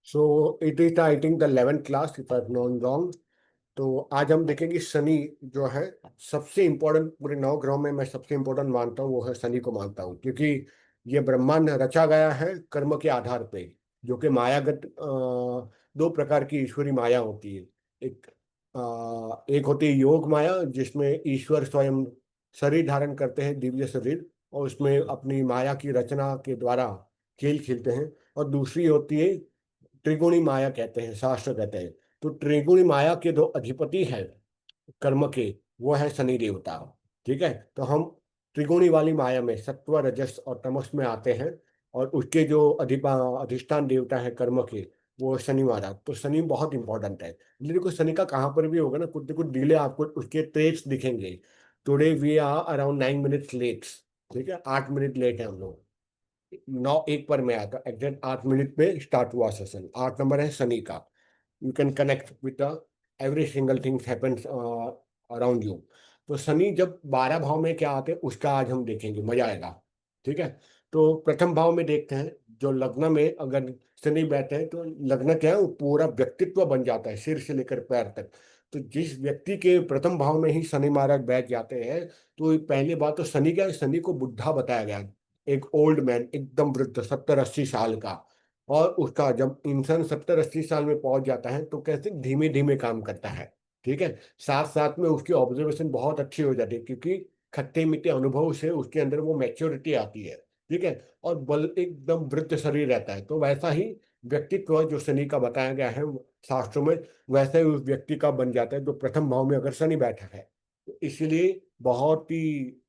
So it is I think the 11th class if I not wrong. तो आज हम देखेंगे शनि जो है सबसे इंपॉर्टेंट, पूरे नौ ग्रहों में मैं सबसे इंपॉर्टेंट मानता हूँ वो है शनि को मानता हूँ, क्योंकि ये ब्रह्मांड रचा गया है कर्म के आधार पे, जो कि मायागत दो प्रकार की ईश्वरी माया होती है। एक एक होती है योग माया, जिसमें ईश्वर स्वयं शरीर धारण करते हैं, दिव्य शरीर, और उसमें अपनी माया की रचना के द्वारा खेल खेलते हैं। और दूसरी होती है त्रिगुणी माया, कहते हैं शास्त्र कहते हैं। तो त्रिगुणी माया के दो अधिपति हैं कर्म के, वो है शनि देवता। ठीक है, तो हम त्रिगुणी वाली माया में सत्व रजस और तमस में आते हैं, और उसके जो अधिष्ठान देवता है कर्म के, वो शनि महाराज। तो शनि बहुत इंपॉर्टेंट है। देखो शनि का कहाँ पर भी होगा ना, कुछ कुछ डिले आपको उसके ट्रेस दिखेंगे। Today we are around 9 minutes late. ठीक है, 8 मिनट लेट है हम लोग। 9:01 पर मैं आया था, एग्जैक्ट 8 मिनट में स्टार्ट हुआ सेशन। 8 नंबर है शनि का। You can connect with every single things happens around you. तो शनि जब 12 भाव में क्या आते हैं उसका आज हम देखेंगे, मजा आएगा। ठीक है, तो प्रथम भाव में देखते हैं। जो लग्न में अगर शनि बैठे हैं तो लग्न क्या है, वो पूरा व्यक्तित्व बन जाता है सिर से लेकर पैर तक। तो जिस व्यक्ति के प्रथम भाव में ही शनि महाराज बैठ जाते हैं, तो पहली बात तो शनि क्या है, शनि को बुढ़ा बताया गया है। एक ओल्ड मैन, एकदम वृद्ध, 70-80 साल का। और उसका जब इंसान 70-80 साल में पहुंच जाता है तो कैसे धीमे धीमे काम करता है। ठीक है, साथ साथ में उसकी ऑब्जर्वेशन बहुत अच्छी हो जाती है, क्योंकि खट्टे मीठे अनुभव से उसके अंदर वो मैच्योरिटी आती है। ठीक है, और बल एकदम वृद्ध शरीर रहता है। तो वैसा ही व्यक्तित्व जो शनि का बताया गया है शास्त्रों में, वैसे ही उस व्यक्ति का बन जाता है जो प्रथम भाव में अगर शनि बैठा है। तो इसीलिए बहुत ही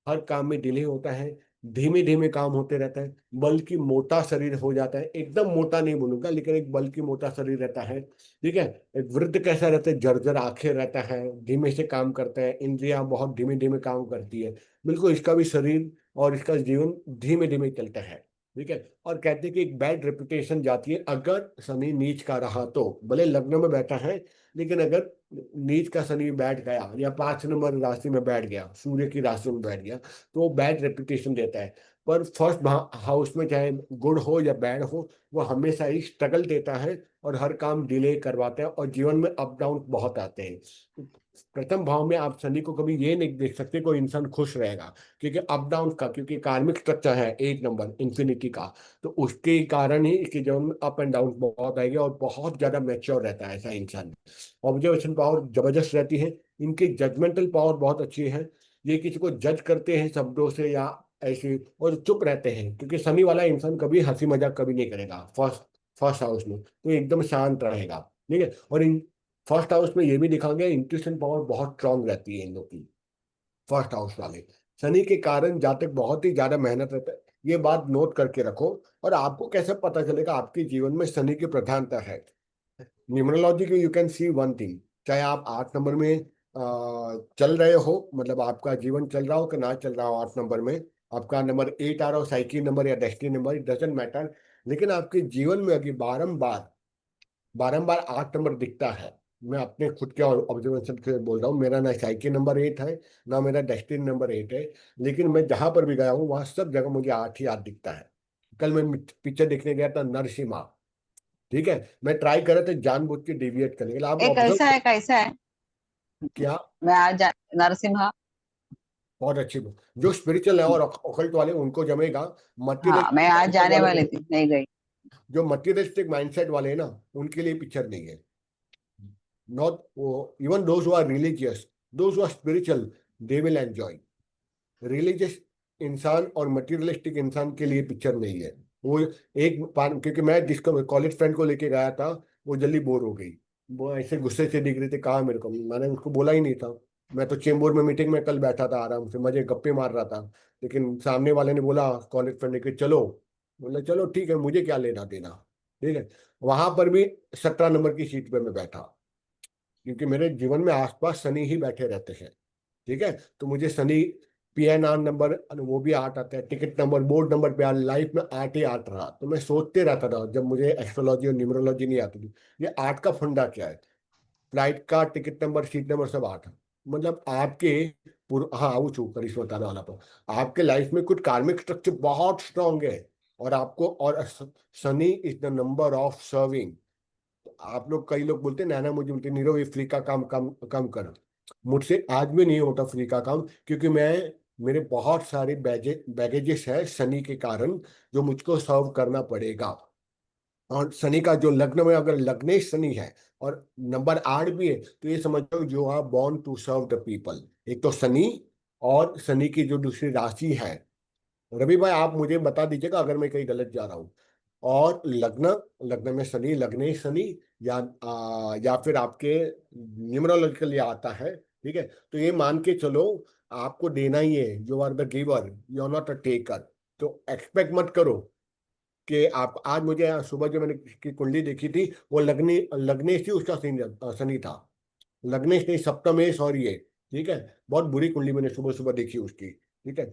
हर काम में डिले होता है, धीमे धीमे काम होते रहता है, बल्कि मोटा शरीर हो जाता है। एकदम मोटा नहीं बोलूंगा, लेकिन एक बल्कि मोटा शरीर रहता है। ठीक है, एक वृद्ध कैसा रहता है, जर्जर आंखें रहता है, धीमे से काम करता है, इंद्रियां बहुत धीमे धीमे काम करती है। बिल्कुल इसका भी शरीर और इसका जीवन धीमे धीमे चलता है। ठीक है, और कहते हैं कि एक बैड रेपुटेशन जाती है अगर शनि नीच का रहा तो। भले लग्न में बैठा है, लेकिन अगर नीच का शनि बैठ गया या 5 नंबर राशि में बैठ गया, सूर्य की राशि में बैठ गया, तो वो बैड रेपुटेशन देता है। पर फर्स्ट हाउस में चाहे गुड हो या बैड हो, वो हमेशा ही स्ट्रगल देता है और हर काम डिले करवाता है, और जीवन में अप डाउन बहुत आते हैं। प्रथम भाव में आप शनि को कभी ये नहीं देख सकते कोई इंसान खुश रहेगा, क्योंकि अप डाउन का, क्योंकि कार्मिक स्ट्रक्चर है 1 नंबर इंफिनिटी का। तो उसके कारण ही इसके जीवन में अप एंड डाउन बहुत आएंगे, और बहुत ज्यादा मैच्योर रहता है ऐसा इंसान। ऑब्जर्वेशन पावर जबरदस्त रहती है, इनकी जजमेंटल पावर बहुत अच्छी है। ये किसी को जज करते हैं शब्दों से या ऐसे, और चुप रहते हैं, क्योंकि शनि वाला इंसान कभी हंसी मजाक कभी नहीं करेगा। फर्स्ट फर्स्ट हाउस में तो एकदम शांत रहेगा। ठीक है, और इन फर्स्ट हाउस में ये भी दिखा गया, इंट्यूशन पावर बहुत स्ट्रांग रहती है इन लोग की। फर्स्ट हाउस वाले शनि के कारण जातक बहुत ही ज्यादा मेहनत रहता है, ये बात नोट करके रखो। और आपको कैसे पता चलेगा आपके जीवन में शनि की प्रधानता है? न्यूमरोलॉजी के you can see one thing, चाहे आप 8 नंबर में चल रहे हो, मतलब आपका जीवन चल रहा हो कि ना चल रहा हो, 8 नंबर में आपका नंबर 8 आ रहा हो, साइकिल नंबर या destiny number, it doesn't matter. लेकिन आपके जीवन में अभी बारंबार बारंबार 8 नंबर दिखता है। मैं अपने खुद के ऑब्जर्वेशन से बोल रहा हूँ, मेरा ना साइकिल नंबर 8 है, ना मेरा डेस्टिनी नंबर 8 है। लेकिन मैं जहां पर भी गया हूँ वहां सब जगह मुझे 8 ही 8 दिखता है। कल मैं पिक्चर देखने गया था नरसिम्हा। ठीक है, मैं ट्राई कर रहा था जानबूझ के डेविएट करने के लिए, आप ये ऑब्जर्व कैसा है? किया। मैं आज नरसिम्हा। बहुत अच्छी बात। जो स्पिरिचुअल है और ऑकल्ट वाले उनको जमेगा। हाँ, मैं मटेरियलिस्टिक आज माइंडसेट जाने वाले वाली को, थी, नहीं गई। जो मटेरियलिस्टिक माइंडसेट वाले हैं ना, उनके लिए पिक्चर नहीं है। Not, even those who are religious, those who are spiritual, they will enjoy. Religious इंसान और मटेरियलिस्टिक इंसान के लिए पिक्चर नहीं है वो। क्योंकि मैं जिसको कॉलेज फ्रेंड को लेके गया था, वो जल्दी बोर हो गई। वो ऐसे गुस्से से दिख रही थी, कहा मेरे को, मैंने उसको बोला ही नहीं था। मैं तो चेंबूर में मीटिंग में कल बैठा था, आराम से मजे गप्पे मार रहा था। लेकिन सामने वाले ने बोला कॉलेज फ्रेंड ने कि चलो, बोला चलो ठीक है, मुझे क्या लेना देना। ठीक है, वहां पर भी 17 नंबर की सीट पे मैं बैठा, क्योंकि मेरे जीवन में आसपास शनि ही बैठे रहते हैं। ठीक है, तो मुझे शनि PNR नंबर, वो भी 8 आता है, टिकट नंबर बोर्ड नंबर पे लाइफ में 8 ही 8 रहा। तो मैं सोचते रहता था जब मुझे एस्ट्रोलॉजी और न्यूमरोलॉजी नहीं आती थी, ये 8 का फंडा क्या है। फ्लाइट का टिकट नंबर सीट नंबर सब 8 है। मतलब आपके हाँ वो चूक करिश्मा बताने वाला तो, आपके लाइफ में कुछ कार्मिक स्ट्रक्चर बहुत स्ट्रांग है। और आपको, और Shani is the number of serving. आप लोग, कई लोग बोलते हैं, नैना मुझे बोलते, नीरव ये फ्री का काम कम कम कर। मुझसे आज भी नहीं होता फ्री का काम, क्योंकि मेरे बहुत सारे बैगेजेस है शनि के कारण, जो मुझको सर्व करना पड़ेगा। और शनि का जो लग्न में, अगर लग्नेश शनि है और नंबर 8 भी है, तो ये समझो you are born to serve the people. एक तो शनि, और शनि की जो दूसरी राशि है, रवि भाई आप मुझे बता दीजिएगा अगर मैं कहीं गलत जा रहा हूँ। और लग्न, लग्न में शनि, लग्नेश शनि, या फिर आपके न्यूमरोलॉजिकल आता है, ठीक है। तो ये मान के चलो, आपको देना ही है, you are the giver, you are not a taker. तो एक्सपेक्ट मत करो कि आप, आज मुझे सुबह जो मैंने की कुंडली देखी थी, वो लग्नेश थी, उसका शनि शनि था। लग्नेश नहीं, सप्तमेश, और ये, ठीक है। बहुत बुरी कुंडली मैंने सुबह सुबह देखी उसकी, ठीक है।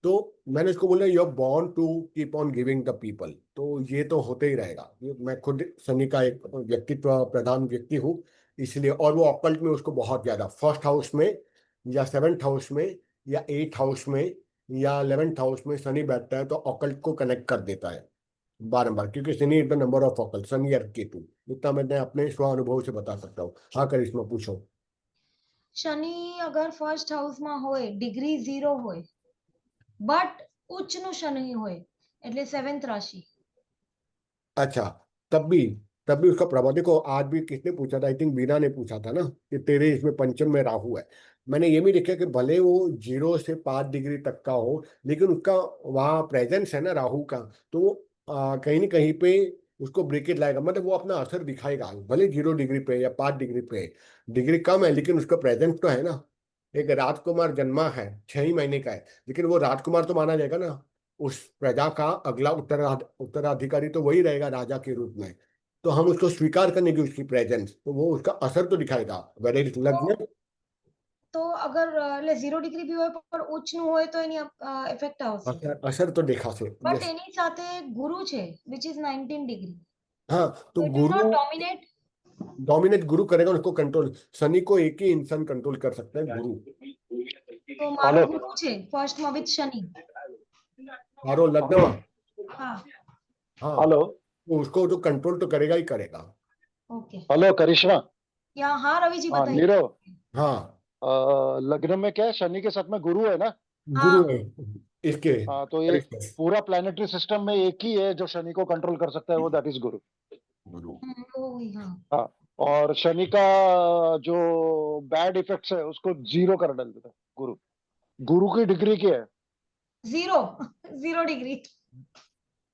तो मैंने उसको बोला, you are born to keep on giving the people. तो ये तो होते ही रहेगा, मैं खुद शनि का एक व्यक्तित्व प्रधान व्यक्ति हूँ, इसलिए। और वो ऑकल्ट में उसको बहुत ज्यादा, फर्स्ट हाउस में, या सेवेंथ हाउस में, या एट्थ हाउस में, या 11th हाउस में शनि बैठता है, तो ऑकल्ट को कनेक्ट कर देता है बारंबार, क्योंकि Shani is the number of occult, Shani और केतु। इतना मैं अपने स्व अनुभव से बता सकता हूँ। हाँ करिश्मा पूछो। શનિ અગર ફર્સ્ટ હાઉસમાં હોય, ડિગ્રી 0 હોય, બટ ઉચ્ચનું શનિ હોય, એટલે 7th રાશિ। अच्छा, तब भी तब भी उसका प्रभाव देखो। आज भी किसने पूछा था, आई थिंक बीना ने पूछा था ना, कि तेरे इसमें पंचम में राहु है। मैंने ये भी देखा कि भले वो 0 से 5 डिग्री तक का हो, लेकिन उसका वहाँ प्रेजेंस है ना राहु का, तो वो कहीं ना कहीं पे उसको ब्रेकेज लाएगा, मतलब वो अपना असर दिखाएगा, भले 0 डिग्री पे या 5 डिग्री पे। डिग्री कम है, लेकिन उसका प्रेजेंस तो है ना। एक राजकुमार जन्मा है, 6 ही महीने का है, लेकिन वो राजकुमार तो माना जाएगा ना। उस प्रजा का अगला उत्तराधिकारी तो वही रहेगा राजा के रूप में। तो हम उसको स्वीकार करने की, उसकी प्रेजेंस, तो वो उसका असर तो दिखाएगा, वेदर इट તો लग्न। તો અગર એટલે 0 ડિગ્રી બી હોય પણ ઉચ્ચનું હોય તો એની ઇફેક્ટ આવશે। असर तो देखा से, બટ यस। એની સાથે ગુરુ છે વિચ ઇઝ 19 ડિગ્રી, हाँ, तो so it will not Guru dominate। Dominate, गुरु करेगा उसको कंट्रोल। शनि को एक ही इंसान कंट्रोल कर सकता है, गुरु। તો મારો हेलो ગુરુ છે ફર્સ્ટ માં વિથ शनि। मारो लग्न में। हाँ हाँ, हेलो तो उसको तो कंट्रोल तो करेगा ही करेगा। ओके। हेलो करिश्मा। या हाँ रवि जी हाँ बताइए। नीरव, हाँ, लग्न में क्या है, शनि के साथ में गुरु है ना। गुरु हाँ है इसके। हाँ तो ये पूरा प्लानिटरी सिस्टम में एक ही है जो शनि को कंट्रोल कर सकता है, वो दैट इज गुरु। गुरु। वो हुई हाँ। हाँ, और शनि का जो बैड इफेक्ट्स है उसको जीरो कर डाल देता है गुरु। गुरु की डिग्री क्या है? 0 0 डिग्री।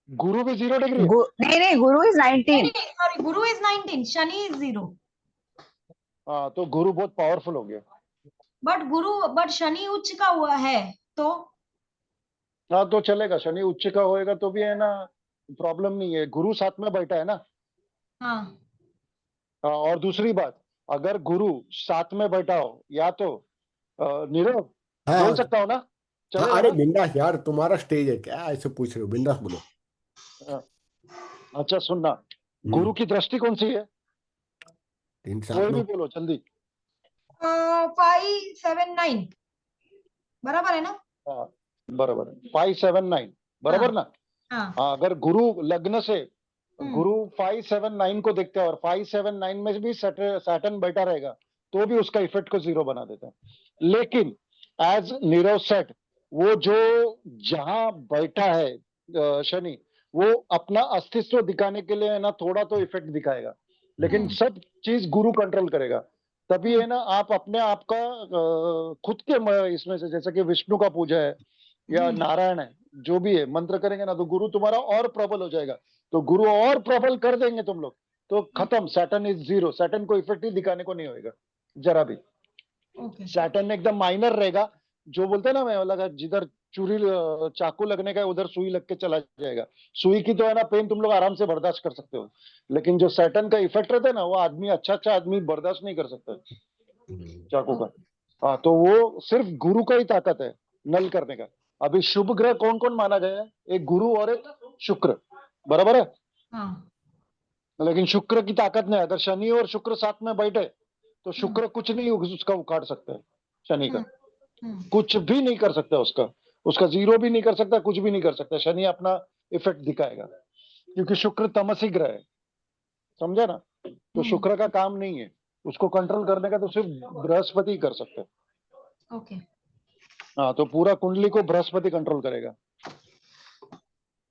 गुरु भी 0 डिग्री है। नहीं नहीं, गुरु इज 19। नहीं sorry, Guru is 19, Shani is 0। हाँ तो गुरु बहुत पावरफुल हो गया। बट शनि उच्च का हुआ है तो। हाँ तो चलेगा, शनि उच्च का होएगा तो भी है ना, प्रॉब्लम नहीं है, गुरु साथ में बैठा है ना। हाँ हाँ, और दूसरी बात, अगर गुरु साथ में बैठा हो, या तो नीरव बोल हाँ सकता हो ना, हाँ, चलेगा अरे ना? बिंदास यार, तुम्हारा स्टेज है, क्या ऐसे पूछ रहे हो, बिंदास बोलो। हाँ, अच्छा सुनना, गुरु हम्म। की दृष्टि कौन सी है? 3 7 कोई भी 9। बोलो जल्दी। 5 7 9 बराबर है ना। हाँ बराबर, 5 7 9 हाँ बराबर ना। हाँ। हाँ, अगर गुरु लग्न से हम्म गुरु 5 7 9 को देखते हैं, और 5 7 9 में भी सैटर्न बैठा रहेगा, तो भी उसका इफेक्ट को जीरो बना देता है। लेकिन एज नीरव सेट, वो जो जहां बैठा है शनि, वो अपना अस्तित्व दिखाने के लिए है ना थोड़ा तो इफेक्ट दिखाएगा, लेकिन हम्म सब चीज गुरु कंट्रोल करेगा। तभी है ना आप अपने आप का खुद के इसमें से, जैसे कि विष्णु का पूजा है या हम्म नारायण है, जो भी है मंत्र करेंगे ना, तो गुरु तुम्हारा और प्रबल हो जाएगा। तो गुरु और प्रबल कर देंगे तुम लोग, तो खत्म, सैटर्न इज जीरो, सैटर्न को इफेक्ट ही दिखाने को नहीं होएगा जरा भी। ओके। सैटर्न एकदम माइनर रहेगा, जो बोलते हैं ना, मैं लगा जिधर चूरी चाकू लगने का है उधर सुई लग के चला जाएगा। सुई की तो है ना पेन तुम लोग आराम से बर्दाश्त कर सकते हो, लेकिन जो सैटर्न का इफेक्ट रहता है ना, वो आदमी अच्छा अच्छा आदमी बर्दाश्त नहीं कर सकता चाकू का। हाँ तो वो सिर्फ गुरु का ही ताकत है नल करने का। अभी शुभ ग्रह कौन कौन माना गया है? एक गुरु और एक शुक्र, बराबर है। हाँ लेकिन शुक्र की ताकत नहीं, अगर शनि और शुक्र साथ में बैठे तो हम्म शुक्र कुछ नहीं उसका उखाड़ सकता है, शनि का हम्म हम्म कुछ भी नहीं कर सकता, उसका उसका जीरो भी नहीं कर सकता, कुछ भी नहीं कर सकता। शनि अपना इफेक्ट दिखाएगा, क्योंकि शुक्र तमसी ग्रह है, समझा ना। तो शुक्र का काम नहीं है, उसको कंट्रोल करने का तो सिर्फ बृहस्पति ही कर सकते हैं। ओके हाँ, तो पूरा कुंडली को बृहस्पति कंट्रोल करेगा।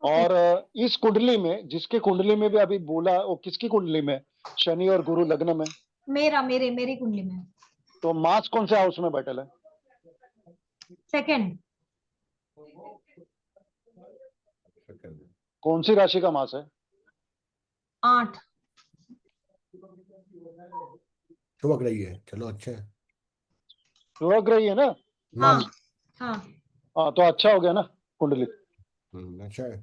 और इस कुंडली में, जिसके कुंडली में भी अभी बोला, वो किसकी कुंडली में? शनि और गुरु लग्न में। मेरी कुंडली में तो मार्स कौन से हाउस में बैठल है? सेकंड। कौन सी राशि का मास है? 8। चमक रही है, चलो अच्छा है। लग रही है ना हाँ मास? हाँ हाँ, तो अच्छा हो गया ना कुंडली। अच्छा है।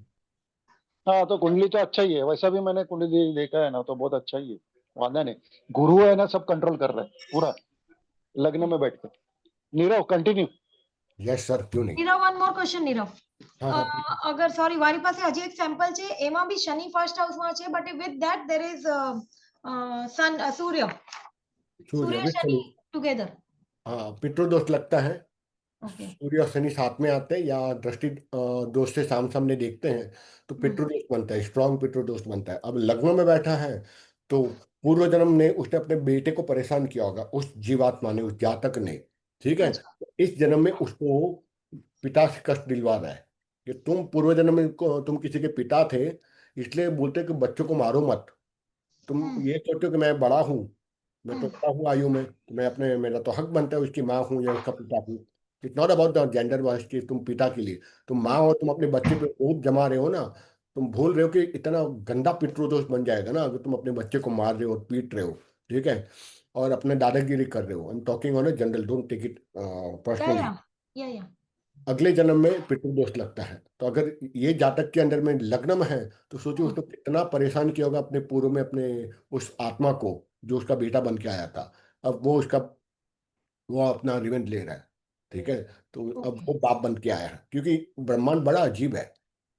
हाँ, तो कुंडली तो अच्छा ही है, वैसा भी मैंने कुंडली देखा है ना, तो बहुत अच्छा ही है, वादा नहीं। गुरु है ना, सब कंट्रोल कर रहा है पूरा लग्न में बैठ के। नीरव कंटिन्यू। यस सर, क्यों नहीं। Nirav one more question Nirav हाँ हाँ અગર સોરી મારી પાસે હજી એક સેમ્પલ છે એમાં બી શનિ ફર્સ્ટ હાઉસમાં છે but with that there is sun Surya Surya Surya भी शनि टुगेदर। हाँ, पितृदोष लगता है। ओके सूर्य और शनि साथ में आते हैं या दृष्टि दोष से सामने देखते हैं तो पितृदोष बनता है, स्ट्रांग पितृदोष बनता है। अब लग्न में बैठा है तो पूर्व जन्म ने उसने अपने बेटे को परेशान किया होगा, उस जीवात्मा ने, उस जातक ने। ठीक है, अच्छा इस जन्म में उसको पिता से कष्ट दिलवा रहा है कि तुम पूर्व जन्म में तुम किसी के पिता थे, इसलिए बोलते हैं कि बच्चों को मारो मत। तुम ये सोचो कि मैं बड़ा हूँ, मैं तो बड़ा हूँ आयु में, तो मैं अपने, मेरा तो हक बनता है उसकी माँ हूँ या उसका पिता हूँ। It's not about the gender wise कि तुम पिता के लिए, तुम माँ हो, तुम अपने बच्चे पे ऊप जमा रहे हो ना। तुम भूल रहे हो कि इतना गंदा पितृदोष बन जाएगा ना अगर तुम अपने बच्चे को मार रहे हो और पीट रहे हो। ठीक है, और अपने दादागिरी कर रहे हो। I am talking on a general, don't take it या पर्सनली। या या अगले जन्म में पितृदोष लगता है, तो अगर ये जातक के अंदर में लग्न में है तो सोचिए उसने कितना परेशान किया होगा अपने पूर्व में अपने उस आत्मा को जो उसका बेटा बन के आया था। अब वो अपना रिवेंज ले रहा है। ठीक है, तो अब ओके वो बाप बन के आया है, क्योंकि ब्रह्मांड बड़ा अजीब है।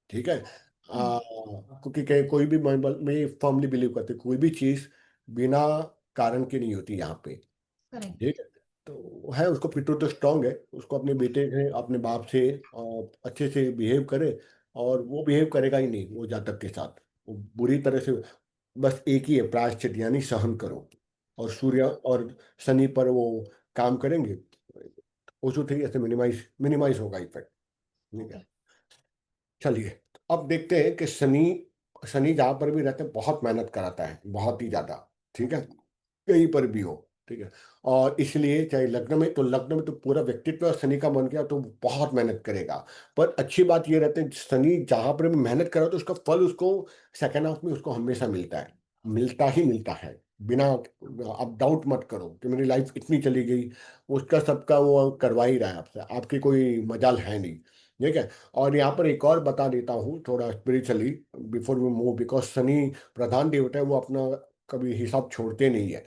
ठीक है, क्योंकि कोई भी, मैं फर्मली बिलीव करते कोई भी चीज बिना कारण की नहीं होती यहाँ पे। करेक्ट ठीक है, तो है उसको फिटो तो स्ट्रांग है, उसको अपने बेटे से, अपने बाप से अच्छे से बिहेव करे। और वो बिहेव करेगा ही नहीं वो जातक के साथ, वो बुरी तरह से। बस एक ही है प्रायश्चित, यानी सहन करो। और सूर्य और शनि पर वो काम करेंगे, उसी तरीके से मिनिमाइज मिनिमाइज होगा इफेक्ट। ठीक है, ओके चलिए अब देखते हैं कि शनि, शनि जहाँ पर भी रहते हैं बहुत मेहनत कराता है, बहुत ही ज्यादा। ठीक है, कहीं पर भी हो। ठीक है, और इसलिए चाहे लग्न में, तो लग्न में तो पूरा व्यक्तित्व शनि का बन गया तो बहुत मेहनत करेगा। पर अच्छी बात ये रहती है शनि जहां पर भी मेहनत करा तो उसका फल उसको सेकेंड हाफ में उसको हमेशा मिलता है, मिलता ही मिलता है। बिना, आप डाउट मत करो कि मेरी लाइफ इतनी चली गई, उसका सबका वो करवा ही रहा है आपसे, आपकी कोई मजाल है नहीं। ठीक है, और यहाँ पर एक और बता देता हूँ थोड़ा spiritually before we move, because Shani प्रधान देवता है, वो अपना कभी हिसाब छोड़ते नहीं है।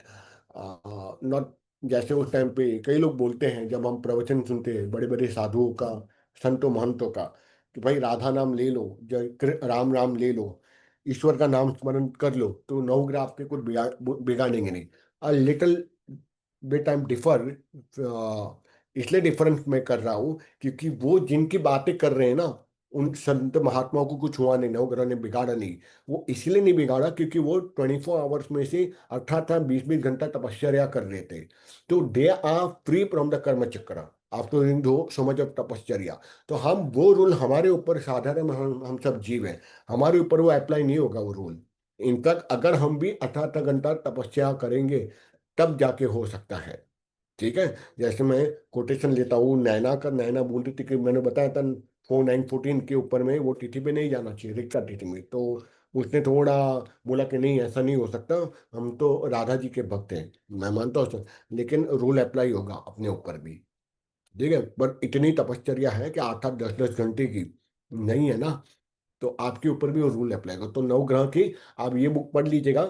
नॉट, जैसे उस टाइम पे कई लोग बोलते हैं जब हम प्रवचन सुनते हैं बड़े बड़े साधुओं का, संतों महंतों का, कि भाई राधा नाम ले लो, जय राम राम ले लो, ईश्वर का नाम स्मरण कर लो, तो नवग्रह आपके कुछ बिगाड़ेंगे नहीं। A little bit I am differ, इसलिए डिफरेंस मैं कर रहा हूँ क्योंकि वो जिनकी बातें कर रहे हैं ना, उन संत महात्माओं को कुछ हुआ नहीं, नवग्रह ने बिगाड़ा नहीं। वो इसलिए नहीं बिगाड़ा क्योंकि वो 24 आवर्स में से 18-20 घंटा तपस्या कर रहे थे। तो they are free from the karma chakra, after in दो सो मच ऑफ तपस्या। तो हम वो रूल हमारे ऊपर साधारण, हम सब जीव हैं, हमारे ऊपर वो अप्लाई नहीं होगा वो रूल। इनफैक्ट अगर हम भी 18 घंटा तपस्या करेंगे तब जाके हो सकता है। ठीक है, जैसे मैं कोटेशन लेता हूँ नैना का, नैना बोल रही थी कि मैंने बताया था 4914 के ऊपर में वो तिथि पे नहीं जाना चाहिए, रिक्ता तिथि में, तो उसने थोड़ा बोला कि नहीं ऐसा नहीं हो सकता, हम तो राधा जी के भक्त हैं। मैं मानता हूँ सर, लेकिन रूल अप्लाई होगा अपने ऊपर भी। ठीक है, पर इतनी तपश्चर्या है कि 8-8 10-10 घंटे की नहीं है ना, तो आपके ऊपर भी वो रूल अप्लाई होगा। तो नवग्रह की आप ये बुक पढ़ लीजिएगा,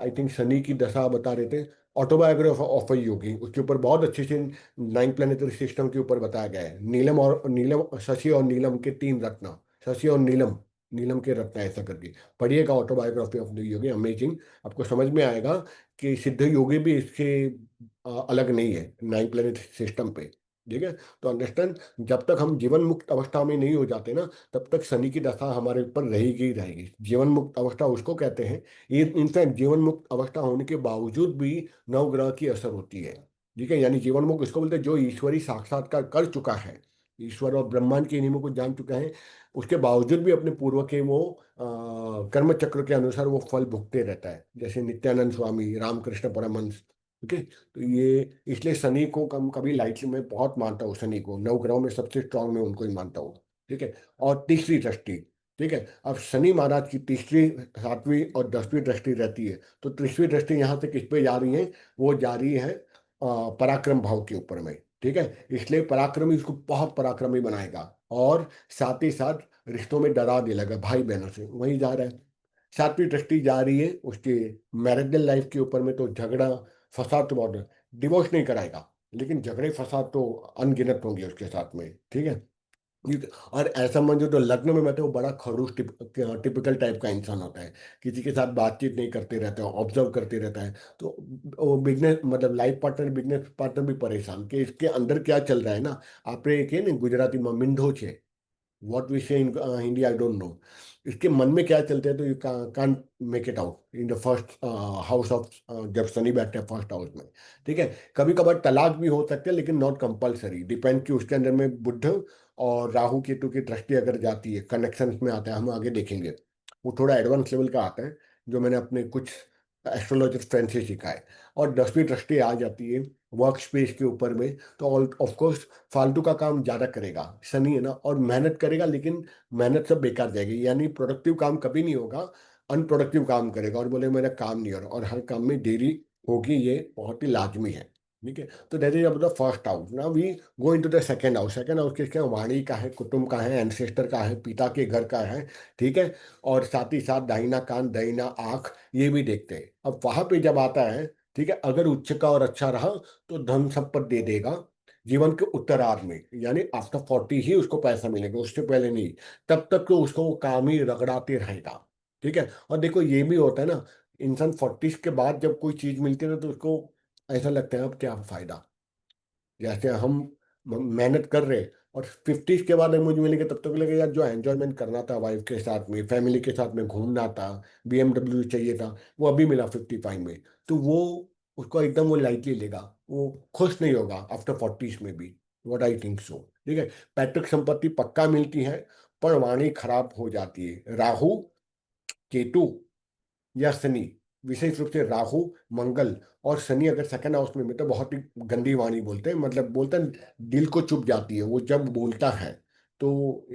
आई थिंक शनि की दशा बता रहे थे, ऑटोबायोग्राफी ऑफ अ योगी, उसके ऊपर बहुत अच्छे से 9 प्लेनेटरी सिस्टम के ऊपर बताया गया है। नीलम और नीलम, शशि और नीलम के 3 रत्न, शशि और नीलम, नीलम के रत्न ऐसा करके पढ़िएगा autobiography of the Yogi, amazing. आपको समझ में आएगा कि सिद्ध योगी भी इसके अलग नहीं है 9 प्लेनेटरी सिस्टम पे। ठीक है। तो अंडरस्टैंड, जब तक हम जीवन मुक्त अवस्था में नहीं हो जाते ना, तब तक शनि की दशा हमारे ऊपर रहेगी ही रहेगी। जीवन मुक्त अवस्था उसको कहते हैं, ये इनफैक्ट जीवन मुक्त अवस्था होने के बावजूद भी नवग्रह की असर होती है। ठीक है, यानी जीवन मुक्त इसको बोलते हैं जो ईश्वरी साक्षात्कार कर चुका है, ईश्वर और ब्रह्मांड के नियमों को जान चुका है, उसके बावजूद भी अपने पूर्व के वो कर्म चक्र के अनुसार वो फल भुगते रहता है, जैसे नित्यानंद स्वामी, रामकृष्ण परमहंस। ओके, तो ये इसलिए शनि को कम कभी लाइटली मैं बहुत मानता हूँ, शनि को नवग्रहों में सबसे स्ट्रांग मैं उनको ही मानता हूँ। ठीक है, और तीसरी दृष्टि, ठीक है, अब शनि महाराज की तीसरी, सातवीं और 10वीं दृष्टि रहती है, तो तीसरी दृष्टि यहाँ से किस पे जा रही है, वो जा रही है पराक्रम भाव के ऊपर में। ठीक है, इसलिए पराक्रमी उसको बहुत पराक्रमी बनाएगा, और साथ ही साथ रिश्तों में दरार दे लगा भाई बहनों से, वही जा रहा है। सातवीं दृष्टि जा रही है उसके मैरिजल लाइफ के ऊपर में, तो झगड़ा फसाद तो बहुत, डिवोर्स नहीं कराएगा, लेकिन झगड़े फसाद तो अनगिनत होंगे उसके साथ में। ठीक है, और ऐसा समझो तो लग्न में मैं तो बड़ा खड़ूस टिपिकल टाइप का इंसान होता है, किसी के साथ बातचीत नहीं करते रहता है, ऑब्जर्व करते रहता है, तो वो बिजनेस मतलब लाइफ पार्टनर, बिजनेस पार्टनर भी परेशान कि इसके अंदर क्या चल रहा है ना। आपने एक है ना गुजराती में मिंढो छे, व्हाट वी से इन हिंदी आई डोंट नो, इसके मन में क्या चलते हैं, तो you can't make it out in the first house of, जब शनि बैठते हैं फर्स्ट हाउस में। ठीक है, कभी कभार तलाक भी हो सकते हैं, लेकिन नॉट कंपलसरी, डिपेंड कि उसके अंदर में बुध और राहु केतु की दृष्टि अगर जाती है, कनेक्शन में आता है, हम आगे देखेंगे, वो थोड़ा एडवांस लेवल का आता है, जो मैंने अपने कुछ एस्ट्रोलॉजर फ्रेंड से सीखा है। और 10वीं दृष्टि आ जाती है वर्क स्पेस के ऊपर में, तो ऑफ कोर्स फालतू का काम ज्यादा करेगा शनि, है ना, और मेहनत करेगा, लेकिन मेहनत सब बेकार जाएगी, यानी प्रोडक्टिव काम कभी नहीं होगा, अनप्रोडक्टिव काम करेगा, और बोले मेरा काम नहीं हो रहा, और हर काम में देरी होगी, ये बहुत ही लाजमी है। ठीक है, तो that is about the first house. Now we go into the second house. Second house किसका है, वाणी का है, कुटुंब का है, एंसेस्टर का है, पिता के घर का है। ठीक है, और साथ ही साथ दाहिना कान, दाहिना आंख, ये भी देखते हैं। अब वहां पे जब आता है, ठीक है, अगर उच्च का और अच्छा रहा तो धन संपत्ति दे देगा जीवन के उत्तरार्ध में, यानी आफ्टर 40 ही उसको पैसा मिलेगा, उससे पहले नहीं। तब तक तो उसको वो काम ही रगड़ाते रहेगा। ठीक है, और देखो ये भी होता है ना, इंसान 40 के बाद जब कोई चीज मिलती है ना, तो उसको ऐसा लगता है अब क्या फायदा, जैसे हम मेहनत कर रहे, और 50 के बाद मुझे मिलेंगे, तब तक लगेगा यार जो एंजॉयमेंट करना था वाइफ के साथ में, फैमिली के साथ में घूमना था, BMW चाहिए था, वो अभी मिला 55 में, तो वो उसको एकदम वो लाइटली लेगा, वो खुश नहीं होगा आफ्टर 40 में भी। What I think so. ठीक है, पैतृक संपत्ति पक्का मिलती है, पर वाणी खराब हो जाती है। राहु केतु या शनि, विशेष रूप से राहु, मंगल और शनि अगर सेकंड हाउस में तो बहुत ही गंदी वाणी बोलते हैं, मतलब बोलते हैं दिल को चुभ जाती है वो जब बोलता है, तो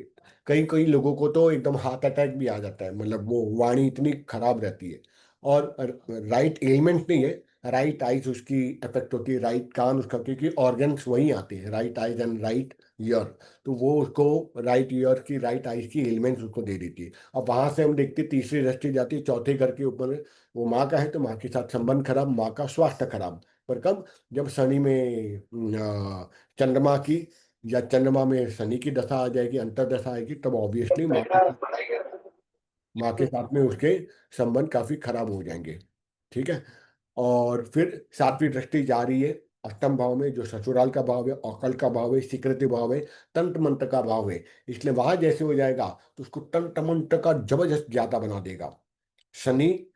कई कई लोगों को तो एकदम हार्ट अटैक भी आ जाता है, मतलब वो वाणी इतनी खराब रहती है। और राइट एलिमेंट नहीं है, राइट आइज उसकी इफेक्ट होती है, राइट कान उसका, क्योंकि ऑर्गन्स वही आते हैं, right eyes and right year, तो वो उसको राइट ईयर की, राइट आइज की एलिमेंट्स उसको दे देती है। अब वहां से हम देखते तीसरी दृष्टि जाती है चौथे घर के ऊपर, वो माँ का है, तो माँ के साथ संबंध खराब, माँ का स्वास्थ्य खराब। पर कब, जब शनि में चंद्रमा की, या चंद्रमा में शनि की दशा आ जाएगी, अंतर्दशा आएगी, तब ऑब्वियसली माँ के साथ में उसके संबंध काफी खराब हो जाएंगे। ठीक है, और फिर सातवीं दृष्टि जा रही है अष्टम भाव में, जो ससुराल का भाव है, अकल का भाव है, स्वीकृति भाव है, तंत्र मंत्र का भाव है, इसलिए वहां जैसे हो जाएगा तो उसको तंत्र मंत्र का जबरदस्त ज्यादा बना देगा Shani,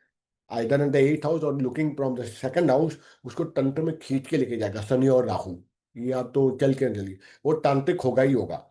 either in the 8th house और looking from the second house, उसको तंत्र में खींच के लेके जाएगा शनि और राहु। ये आप तो चल के चलिए, वो तांत्रिक होगा ही होगा,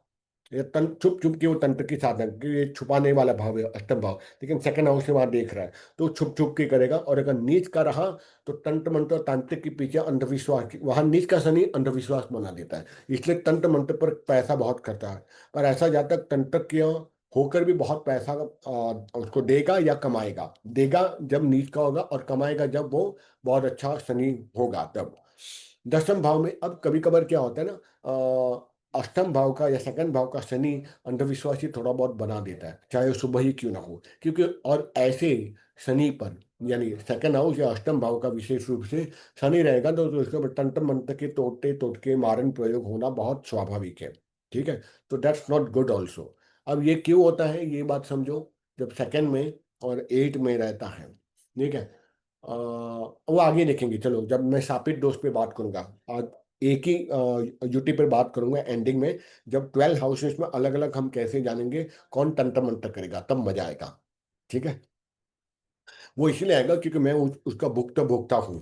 ये छुप छुप के वो तंत्र की साधना, क्योंकि ये छुपाने वाला भाव है अष्टम भाव, लेकिन सेकंड हाउस से वहां देख रहा है, तो छुप छुप के करेगा। और अगर नीच का रहा तो तंत्र मंत्र और तांत्रिक के पीछे अंधविश्वास वहां नीच का शनि अंधविश्वास बना देता है, इसलिए तंत्र मंत्र पर पैसा बहुत करता है। पर ऐसा जातक तंत्र किया होकर भी बहुत पैसा उसको देगा या कमाएगा, देगा जब नीच का होगा, और कमाएगा जब वो बहुत अच्छा शनि होगा तब। 10वें भाव में अब कभी कभार क्या होता है ना, अष्टम भाव का या सेकंड भाव का शनि अंधविश्वासी थोड़ा बहुत बना देता है, चाहे वो सुबह ही क्यों ना हो, क्योंकि और ऐसे शनि पर, यानी सेकंड हाउस या अष्टम भाव का विशेष रूप से शनि रहेगा, तो उसके ऊपर तंत्र मंत्र के तोड़ते तोड़के मारन प्रयोग होना बहुत स्वाभाविक है। ठीक है, तो दैट्स नॉट गुड ऑल्सो। अब ये क्यों होता है, ये बात समझो, जब सेकंड में और 8 में रहता है। ठीक है, वो आगे देखेंगे, चलो जब मैं शापित दोष पे बात करूंगा। आज एक ही यूटी पर बात करूंगा एंडिंग में, जब 12 हाउसेस में अलग अलग हम कैसे जानेंगे कौन तंत्र मंत्र करेगा, तब मजा आएगा। ठीक है, वो इसलिए आएगा क्योंकि मैं उसका भुगता भोगता हूँ।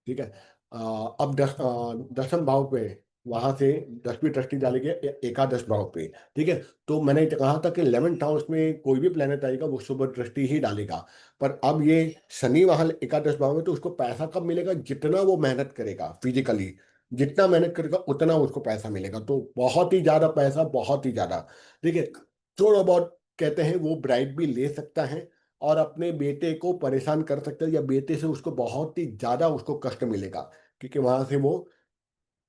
ठीक है। अब 10वें भाव पे वहां से 10वीं दृष्टि डालेंगे एकादश भाव पे। ठीक है। तो मैंने कहा था कि 11th हाउस में कोई भी प्लेनेट आएगा वो शुभ दृष्टि ही डालेगा। पर अब ये शनि वहां एकादश भाव में, तो उसको पैसा कब मिलेगा? जितना वो मेहनत करेगा फिजिकली, जितना मेहनत करेगा उतना उसको पैसा मिलेगा। तो बहुत ही ज्यादा पैसा, बहुत ही ज्यादा। ठीक है। थोड़ा बहुत कहते हैं वो ब्राइब भी ले सकता है और अपने बेटे को परेशान कर सकता है, या बेटे से उसको बहुत ही ज्यादा उसको कष्ट मिलेगा, क्योंकि वहां से वो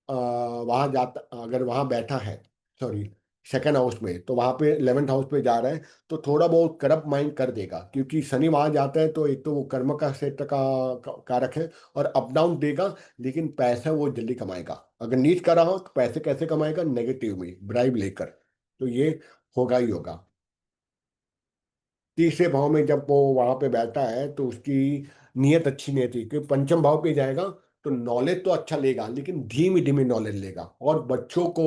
वहां जाता, अगर वहां बैठा है, सॉरी, सेकंड हाउस में, तो वहां पे 11th हाउस पे जा रहा है, तो थोड़ा बहुत करप्ट माइंड कर देगा, क्योंकि शनि वहां जाता है तो एक तो वो कर्म का क्षेत्र का कारक है और अप डाउन देगा, लेकिन पैसा वो जल्दी कमाएगा। अगर नीच कर रहा हो तो पैसे कैसे कमाएगा? नेगेटिव में, ब्राइब लेकर। तो ये होगा ही होगा। तीसरे भाव में जब वो वहां पे बैठा है तो उसकी नीयत अच्छी नहीं थी, क्योंकि पंचम भाव पे जाएगा तो नॉलेज तो अच्छा लेगा, लेकिन धीमी धीमी नॉलेज लेगा, और बच्चों को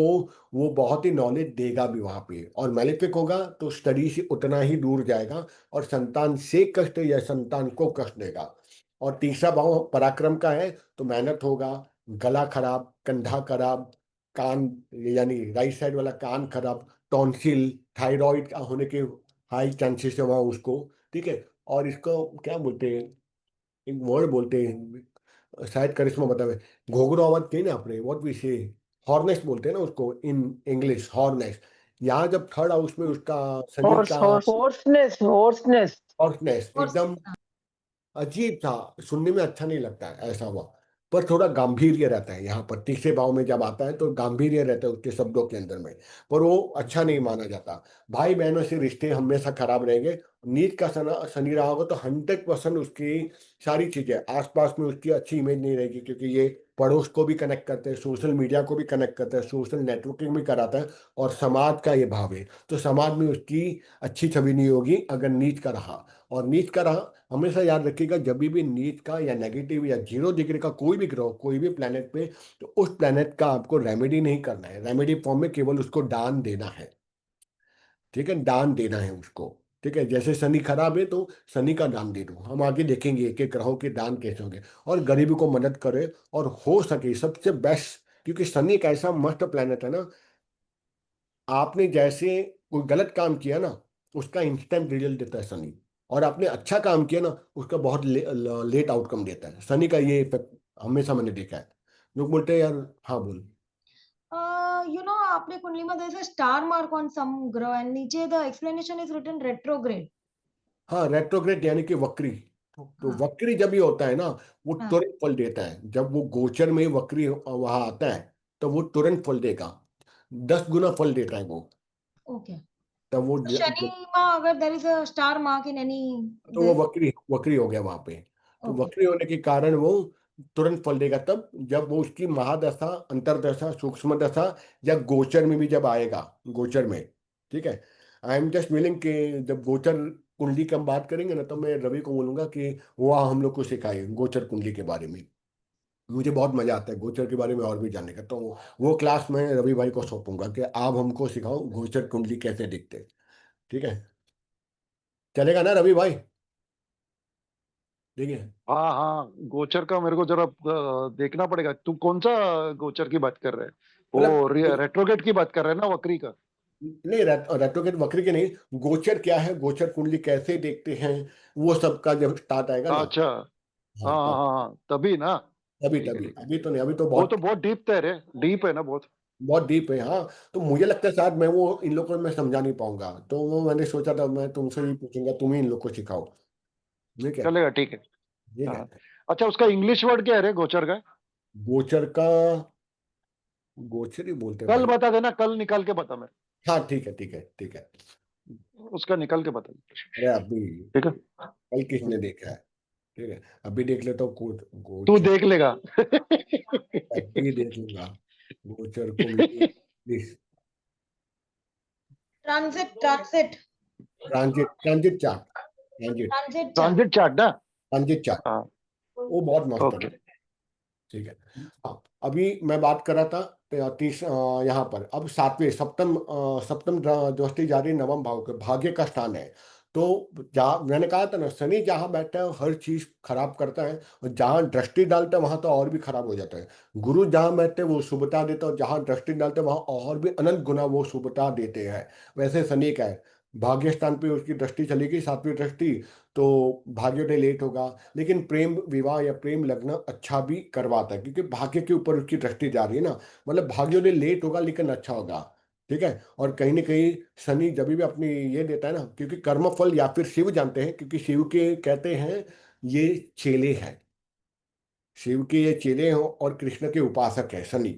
वो बहुत ही नॉलेज देगा भी वहां पे। और मैलेफिक होगा तो स्टडी से उतना ही दूर जाएगा और संतान से कष्ट या संतान को कष्ट देगा। और तीसरा भाव पराक्रम का है, तो मेहनत होगा, गला खराब, कंधा खराब, कान, यानी राइट साइड वाला कान खराब, टॉन्सिल, थायराइड होने के हाई चांसेस है वहाँ उसको। ठीक है। और इसको क्या बोलते हैं, एक वर्ड बोलते हैं, शायद करिश्मा बतावे, घोघरो आवाज कही ना आपने, व्हाट वी से, हॉर्नेस बोलते हैं ना उसको इन इंग्लिश, हॉर्नेस। यहाँ जब थर्ड हाउस में उसका शनि horse का horse होर्सनेस। हॉर्सनेस और एकदम अजीब था, सुनने में अच्छा नहीं लगता है ऐसा हुआ। पर थोड़ा गांभीर्य रहता है यहाँ पर, तीसरे भाव में जब आता है तो गांभीर्य रहता है उसके शब्दों के अंदर में, पर वो अच्छा नहीं माना जाता। भाई बहनों से रिश्ते हमेशा खराब रहेंगे। नीच का शनि रहा होगा तो 100% उसकी सारी चीजें आसपास में उसकी अच्छी इमेज नहीं रहेगी, क्योंकि ये पड़ोस को भी कनेक्ट करते हैं, सोशल मीडिया को भी कनेक्ट करते हैं, सोशल नेटवर्किंग भी कराता है, और समाज का ये भाव है, तो समाज में उसकी अच्छी छवि नहीं होगी अगर नीच का रहा। और नीच का रहा, हमेशा याद रखिएगा, जब भी नीच का या नेगेटिव या 0 डिग्री का कोई भी ग्रह, कोई भी प्लेनेट पे, तो उस प्लेनेट का आपको रेमेडी नहीं करना है, रेमेडी फॉर्म में केवल उसको दान देना है। ठीक है, दान देना है उसको। ठीक है, जैसे शनि खराब है तो शनि का दान दे दो, हम आगे देखेंगे एक एक ग्रहों के दान कैसे होंगे। और गरीबी को मदद करे, और हो सके सबसे बेस्ट, क्योंकि शनि एक ऐसा मस्त प्लेनेट है ना, आपने जैसे कोई गलत काम किया ना, उसका इंस्टेंट रिजल्ट देता है शनि, और आपने अच्छा काम किया ना, उसका बहुत लेट आउटकम देता है शनि का, ये इफेक्ट हमेशा मैंने देखा है। लोग बोलते हैं यार, हाँ बोल। आपने कुंडली में there is a star mark on some ग्रह and नीचे the explanation is written retrograde. हाँ, रेट्रोग्रेड यानी कि वक्री। तो हाँ वक्री जब ये होता है ना, वो हाँ तुरंत फल देता है। जब वो गोचर में वक्री वहां आता है तो वो तुरंत फल देगा, 10 गुना फल देता है वो। ओके। तब वो शनि में अगर there is a star mark in any तो वो this, वक्री वक्री हो गया वहां पे। तो ओके वक्री होने के कारण वो तुरंत फल देगा तब जब वो उसकी महादशा, अंतरदशा, सूक्ष्म दशा, या गोचर में भी जब आएगा, गोचर में। ठीक है। आई एम जस्ट विलिंग कि जब गोचर कुंडली की हम बात करेंगे ना, तो मैं रवि को बोलूंगा कि वो हम लोग को सिखाए गोचर कुंडली के बारे में। मुझे बहुत मजा आता है गोचर के बारे में और भी जानने का, तो वो क्लास में रवि भाई को सौंपूंगा कि आप हमको सिखाओ गोचर कुंडली कैसे दिखते हैं। ठीक है, चलेगा ना रवि भाई? ठीक है। हाँ हाँ, गोचर का मेरे को जरा देखना पड़ेगा। तू कौन सा गोचर की बात कर रहे है? वो मतलब रेट्रोगेट की बात कर रहे हैं ना, वक्री का? नहीं, रेट्रोगेट वक्र के नहीं, गोचर क्या है, गोचर कुंडली कैसे देखते हैं, वो सब का जब स्टार्ट आएगा ना। अच्छा, हाँ हाँ हाँ तब। हाँ हाँ, तभी ना। अभी ठीक है तभी, ठीक है। अभी तो नहीं, अभी तो वो तो बहुत बहुत डीप है रे, डीप है ना बहुत। बहुत डीप है। हाँ, तो मुझे लगता है शायद मैं वो इन लोगों को मैं समझा नहीं पाऊंगा, तो वो मैंने सोचा था मैं तुमसे ही पूछूंगा, तुम ही इन लोग को सिखाओ। ठीक है। चलेगा, ठीक है। ठीक है। हाँ। अच्छा, उसका इंग्लिश वर्ड क्या है रे गोचर का? गोचर का गोचर ही बोलते हैं कल भाई। बता देना, कल निकाल के बता मेरे। हाँ ठीक है, ठीक है, ठीक है। उसका निकाल के बता। अरे अभी ठीक है। कल किसने देखा है? ठीक है, अभी देख लेता हूँ तू गोचर। देख लेगा। अभी देख लूंगा गोचर कुंडली, transit transit transit chart, transit transit chart. Transit chart ना? ट्रांजिट चार्ट, हाँ। वो बहुत मस्त ओके। है। ठीक है। हाँ, अभी मैं बात कर रहा था यहाँ पर अब सातवें सप्तम दृष्टि जा रही है नवम भाव के भाग्य का स्थान है। तो जहाँ मैंने कहा था ना, शनि जहाँ बैठता है हर चीज खराब करता है, और जहाँ दृष्टि डालता है वहां तो और भी खराब हो जाता है। गुरु जहाँ बैठते हैं वो शुभता देता है, और जहाँ दृष्टि डालते हैं वहां और भी अनंत गुना वो शुभता देते हैं। वैसे शनि का है, भाग्य स्थान पे उसकी दृष्टि चलेगी, सातवीं दृष्टि, तो भाग्योदय लेट होगा। लेकिन प्रेम विवाह या प्रेम लग्न अच्छा भी करवाता है, क्योंकि भाग्य के ऊपर उसकी दृष्टि जा रही है ना। मतलब भाग्योदय लेट होगा लेकिन अच्छा होगा। ठीक है। और कहीं ना कहीं शनि जब भी अपनी ये देता है ना, क्योंकि कर्मफल या फिर शिव जानते हैं, क्योंकि शिव के कहते हैं ये चेले हैं, शिव के ये चेले हैं, और कृष्ण के उपासक है शनि।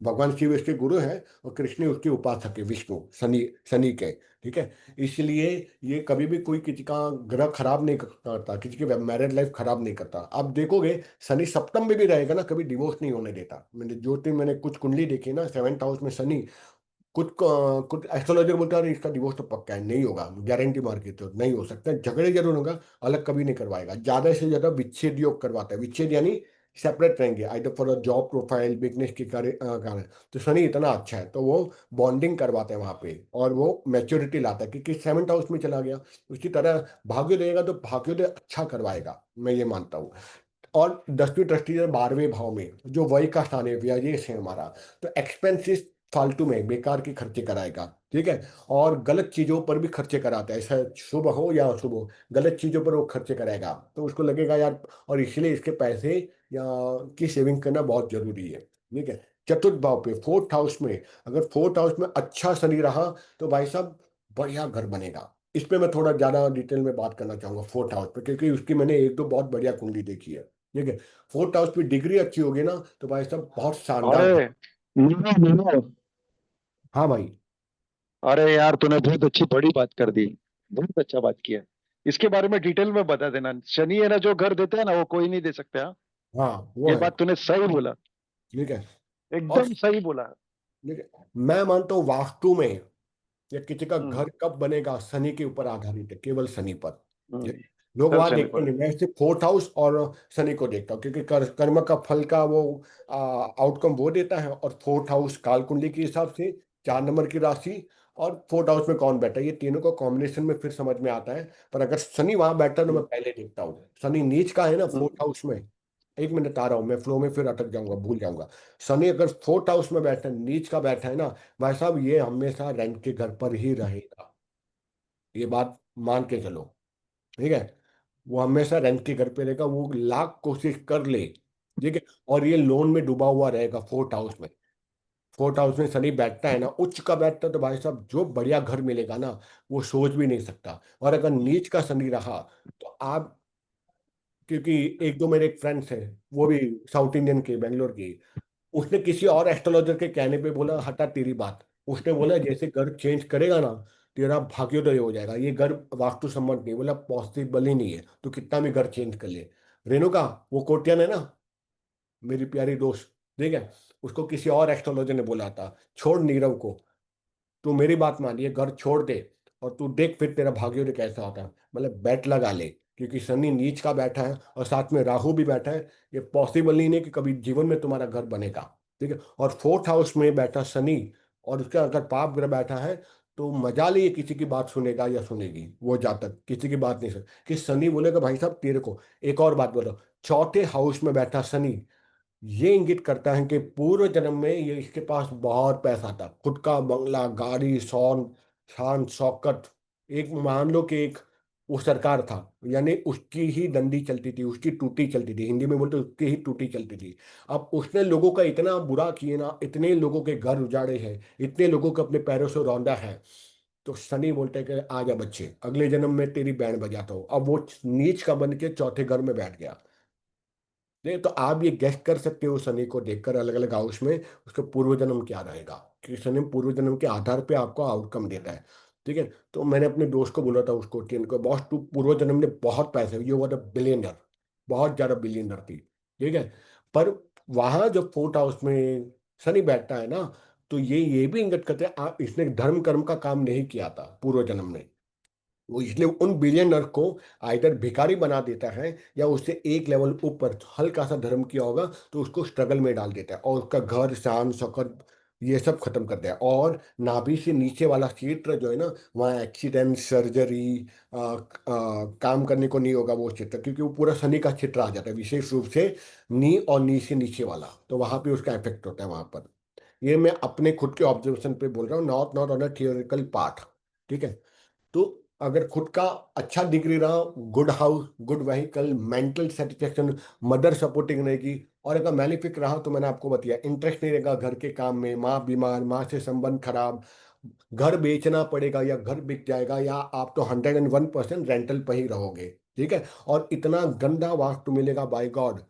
भगवान शिव इसके गुरु हैं, और कृष्ण उसके उपासक है, विष्णु शनि, शनि के। ठीक है। इसलिए ये कभी भी कोई किसी का ग्रह खराब नहीं करता, किसी की मैरिड लाइफ खराब नहीं करता। आप देखोगे शनि सप्तम में भी रहेगा ना, कभी डिवोर्स नहीं होने देता। मैंने कुछ कुंडली देखी ना, सेवेंथ हाउस में शनि, कुछ एस्ट्रोलॉजर बोलता है "अरे, इसका डिवोर्स तो पक्का है, नहीं होगा, गारंटी मार के, तो नहीं हो सकता, झगड़े जरूर होगा, अलग कभी नहीं करवाएगा। ज्यादा से ज्यादा विच्छेद योग करवाता है, विच्छेद यानी सेपरेट रहेंगे, either for job profile business के कारण। तो शनि इतना अच्छा है, तो वो बॉन्डिंग करवाते हैं वहां पे, और वो मैच्योरिटी लाता है, क्योंकि सेवंथ हाउस में चला गया। उसी तरह भाग्य रहेगा तो भाग्योदय अच्छा करवाएगा, मैं ये मानता हूँ। और 10वीं दृष्टि है 12वें भाव में, जो वही का स्थान है, व्यय से हमारा, तो एक्सपेंसिस फालतू में बेकार के खर्चे कराएगा। ठीक है। और गलत चीजों पर भी खर्चे कराता है, ऐसा शुभ हो या अशुभ हो, गलत चीजों पर वो खर्चे कराएगा, तो उसको लगेगा यार, और इसलिए इसके पैसे या की सेविंग करना बहुत जरूरी है। ठीक है। चतुर्थ भाव पे फोर्थ हाउस में, अगर फोर्थ हाउस में अच्छा शनि रहा तो भाई साहब बढ़िया घर बनेगा। इस पे मैं थोड़ा ज्यादा डिटेल में बात करना चाहूंगा फोर्थ हाउस पे, क्योंकि उसकी मैंने एक दो बहुत बढ़िया कुंडली देखी है। ठीक है। फोर्थ हाउस पे डिग्री अच्छी होगी ना, तो भाई साहब बहुत शानदार अरे नीनो नीनो, हाँ भाई। अरे यार तूने बहुत अच्छी बड़ी बात कर दी, बहुत अच्छा बात किया। इसके बारे में डिटेल में बता देना। शनि है ना, जो घर देता है ना वो कोई नहीं दे सकता, हाँ? हाँ वो ये है। बात तूने सही बोला, ठीक है। और एकदम सही बोला। ठीक है, मैं मानता हूँ वास्तु में या किसी का हम्म घर कब बनेगा शनि के ऊपर आधारित है, केवल शनि पर। हम्म, ये लोग चल वहां शनि देखते पर। नहीं, मैं सिर्फ फोर्थ हाउस और शनि को देखता हूँ, क्योंकि कर्म का फल का वो आउटकम वो देता है, और फोर्थ हाउस काल कुंडली के हिसाब से 4 नंबर की राशि, और फोर्थ हाउस में कौन बैठा है, ये तीनों का कॉम्बिनेशन में फिर समझ में आता है। पर अगर शनि वहां बैठा है तो मैं हम्म पहले देखता हूँ, शनि नीच का है ना हम्म, फोर्थ हाउस में। एक मिनट आ रहा हूँ मैं फ्लो में, फिर अटक जाऊंगा, भूल जाऊंगा। शनि अगर फोर्थ हाउस में बैठा है, नीच का बैठा है ना, भाई साहब ये हमेशा रेंट के घर पर ही रहेगा, ये बात मान के चलो। ठीक है। वो हमेशा रेंट के घर पे रहेगा, वो लाख कोशिश कर ले। ठीक है। और ये लोन में डूबा हुआ रहेगा फोर्थ हाउस में। फोर्थ हाउस में शनि बैठता है ना, उच्च का बैठता है, तो भाई साहब जो बढ़िया घर मिलेगा ना, वो सोच भी नहीं सकता। और अगर नीच का शनि रहा तो आप, क्योंकि एक दो मेरे फ्रेंड्स हैं, वो भी साउथ इंडियन के, बेंगलोर के, उसने किसी और एस्ट्रोलॉजर के कहने पे बोला हटा तेरी बात, उसने बोला जैसे घर चेंज करेगा ना, तेरा भाग्योदय हो जाएगा, ये घर वास्तु सम्मत नहीं, बोला पॉसिबल ही नहीं है, तो कितना भी घर चेंज कर ले। रेणुका, वो कोटियन है ना, मेरी प्यारी दोस्त। ठीक है। उसको किसी और एस्ट्रोलॉजर ने बोला था छोड़ नीरव को, तू मेरी बात मान, ये घर छोड़ दे, और तू देख फिर तेरा भाग्योदय कैसा होता है। मतलब बेट लगा ले, क्योंकि शनि नीच का बैठा है और साथ में राहु भी बैठा है, ये पॉसिबल ही नहीं कि कभी जीवन में तुम्हारा घर बनेगा। ठीक है। और फोर्थ हाउस में बैठा शनि, और उसका अगर पाप ग्रह बैठा है, तो मजा लिए किसी की बात सुनेगा या सुनेगी, वो जातक किसी की बात नहीं सुन, कि शनि बोलेगा भाई साहब तेरे को। एक और बात बोलो, चौथे हाउस में बैठा शनि, ये इंगित करता है कि पूर्व जन्म में ये इसके पास बहुत पैसा था, खुद का बंगला, गाड़ी, शौन, शान शौकत। एक मान लो कि एक वो सरकार था, यानी उसकी ही डंडी चलती थी, उसकी टूटी चलती थी, हिंदी में बोलते उसकी ही टूटी चलती थी। अब उसने लोगों का इतना बुरा किए ना, इतने लोगों के घर उजाड़े हैं, इतने लोगों को अपने पैरों से रौंदा है, तो शनि बोलते हैं कि आ जा बच्चे, अगले जन्म में तेरी बैंड बजाता हूँ। अब वो नीच का बन के चौथे घर में बैठ गया। नहीं तो आप ये गेस कर सकते हो शनि को देखकर अलग अलग हाउस में उसका पूर्व जन्म क्या रहेगा, क्योंकि शनि पूर्व जन्म के आधार पे आपको आउटकम देता है। ठीक है। तो मैंने अपने दोस्त को बोला था, उसको टीन को, बॉस तू पूर्व जन्म में बहुत पैसे, ये वो बिलियनर, बहुत ज्यादा बिलियनर थी। ठीक है। पर वहां जब फोर्थ हाउस में शनि बैठता है ना, तो ये भी इंगित करते हैं इसने धर्म कर्म का काम नहीं किया था पूर्व जन्म में, वो इसलिए उन बिलियनर को आइदर भिखारी बना देता है या उससे एक लेवल ऊपर हल्का सा धर्म किया होगा तो उसको स्ट्रगल में डाल देता है और उसका घर शान शौकत ये सब खत्म कर दिया। और नाभि से नीचे वाला क्षेत्र जो है ना, वहाँ एक्सीडेंट सर्जरी काम करने को नहीं होगा वो क्षेत्र, क्योंकि वो पूरा शनि का क्षेत्र आ जाता है, विशेष रूप से नी और नी से नीचे वाला, तो वहां पे उसका इफेक्ट होता है वहां पर। ये मैं अपने खुद के ऑब्जर्वेशन पे बोल रहा हूँ, not not on a theoretical part. ठीक है। तो अगर खुद का अच्छा डिग्री रहा, good house, good vehicle, mental satisfaction, mother supporting रहेगी, और अगर मैलिफिक रहा तो मैंने आपको बताया इंटरेस्ट नहीं रहेगा घर के काम में, माँ बीमार, माँ से संबंध खराब, घर बेचना पड़ेगा या घर बिक जाएगा, या आप तो 101% रेंटल पर ही रहोगे। ठीक है। और इतना गंदा वास्तु मिलेगा बाय गॉड।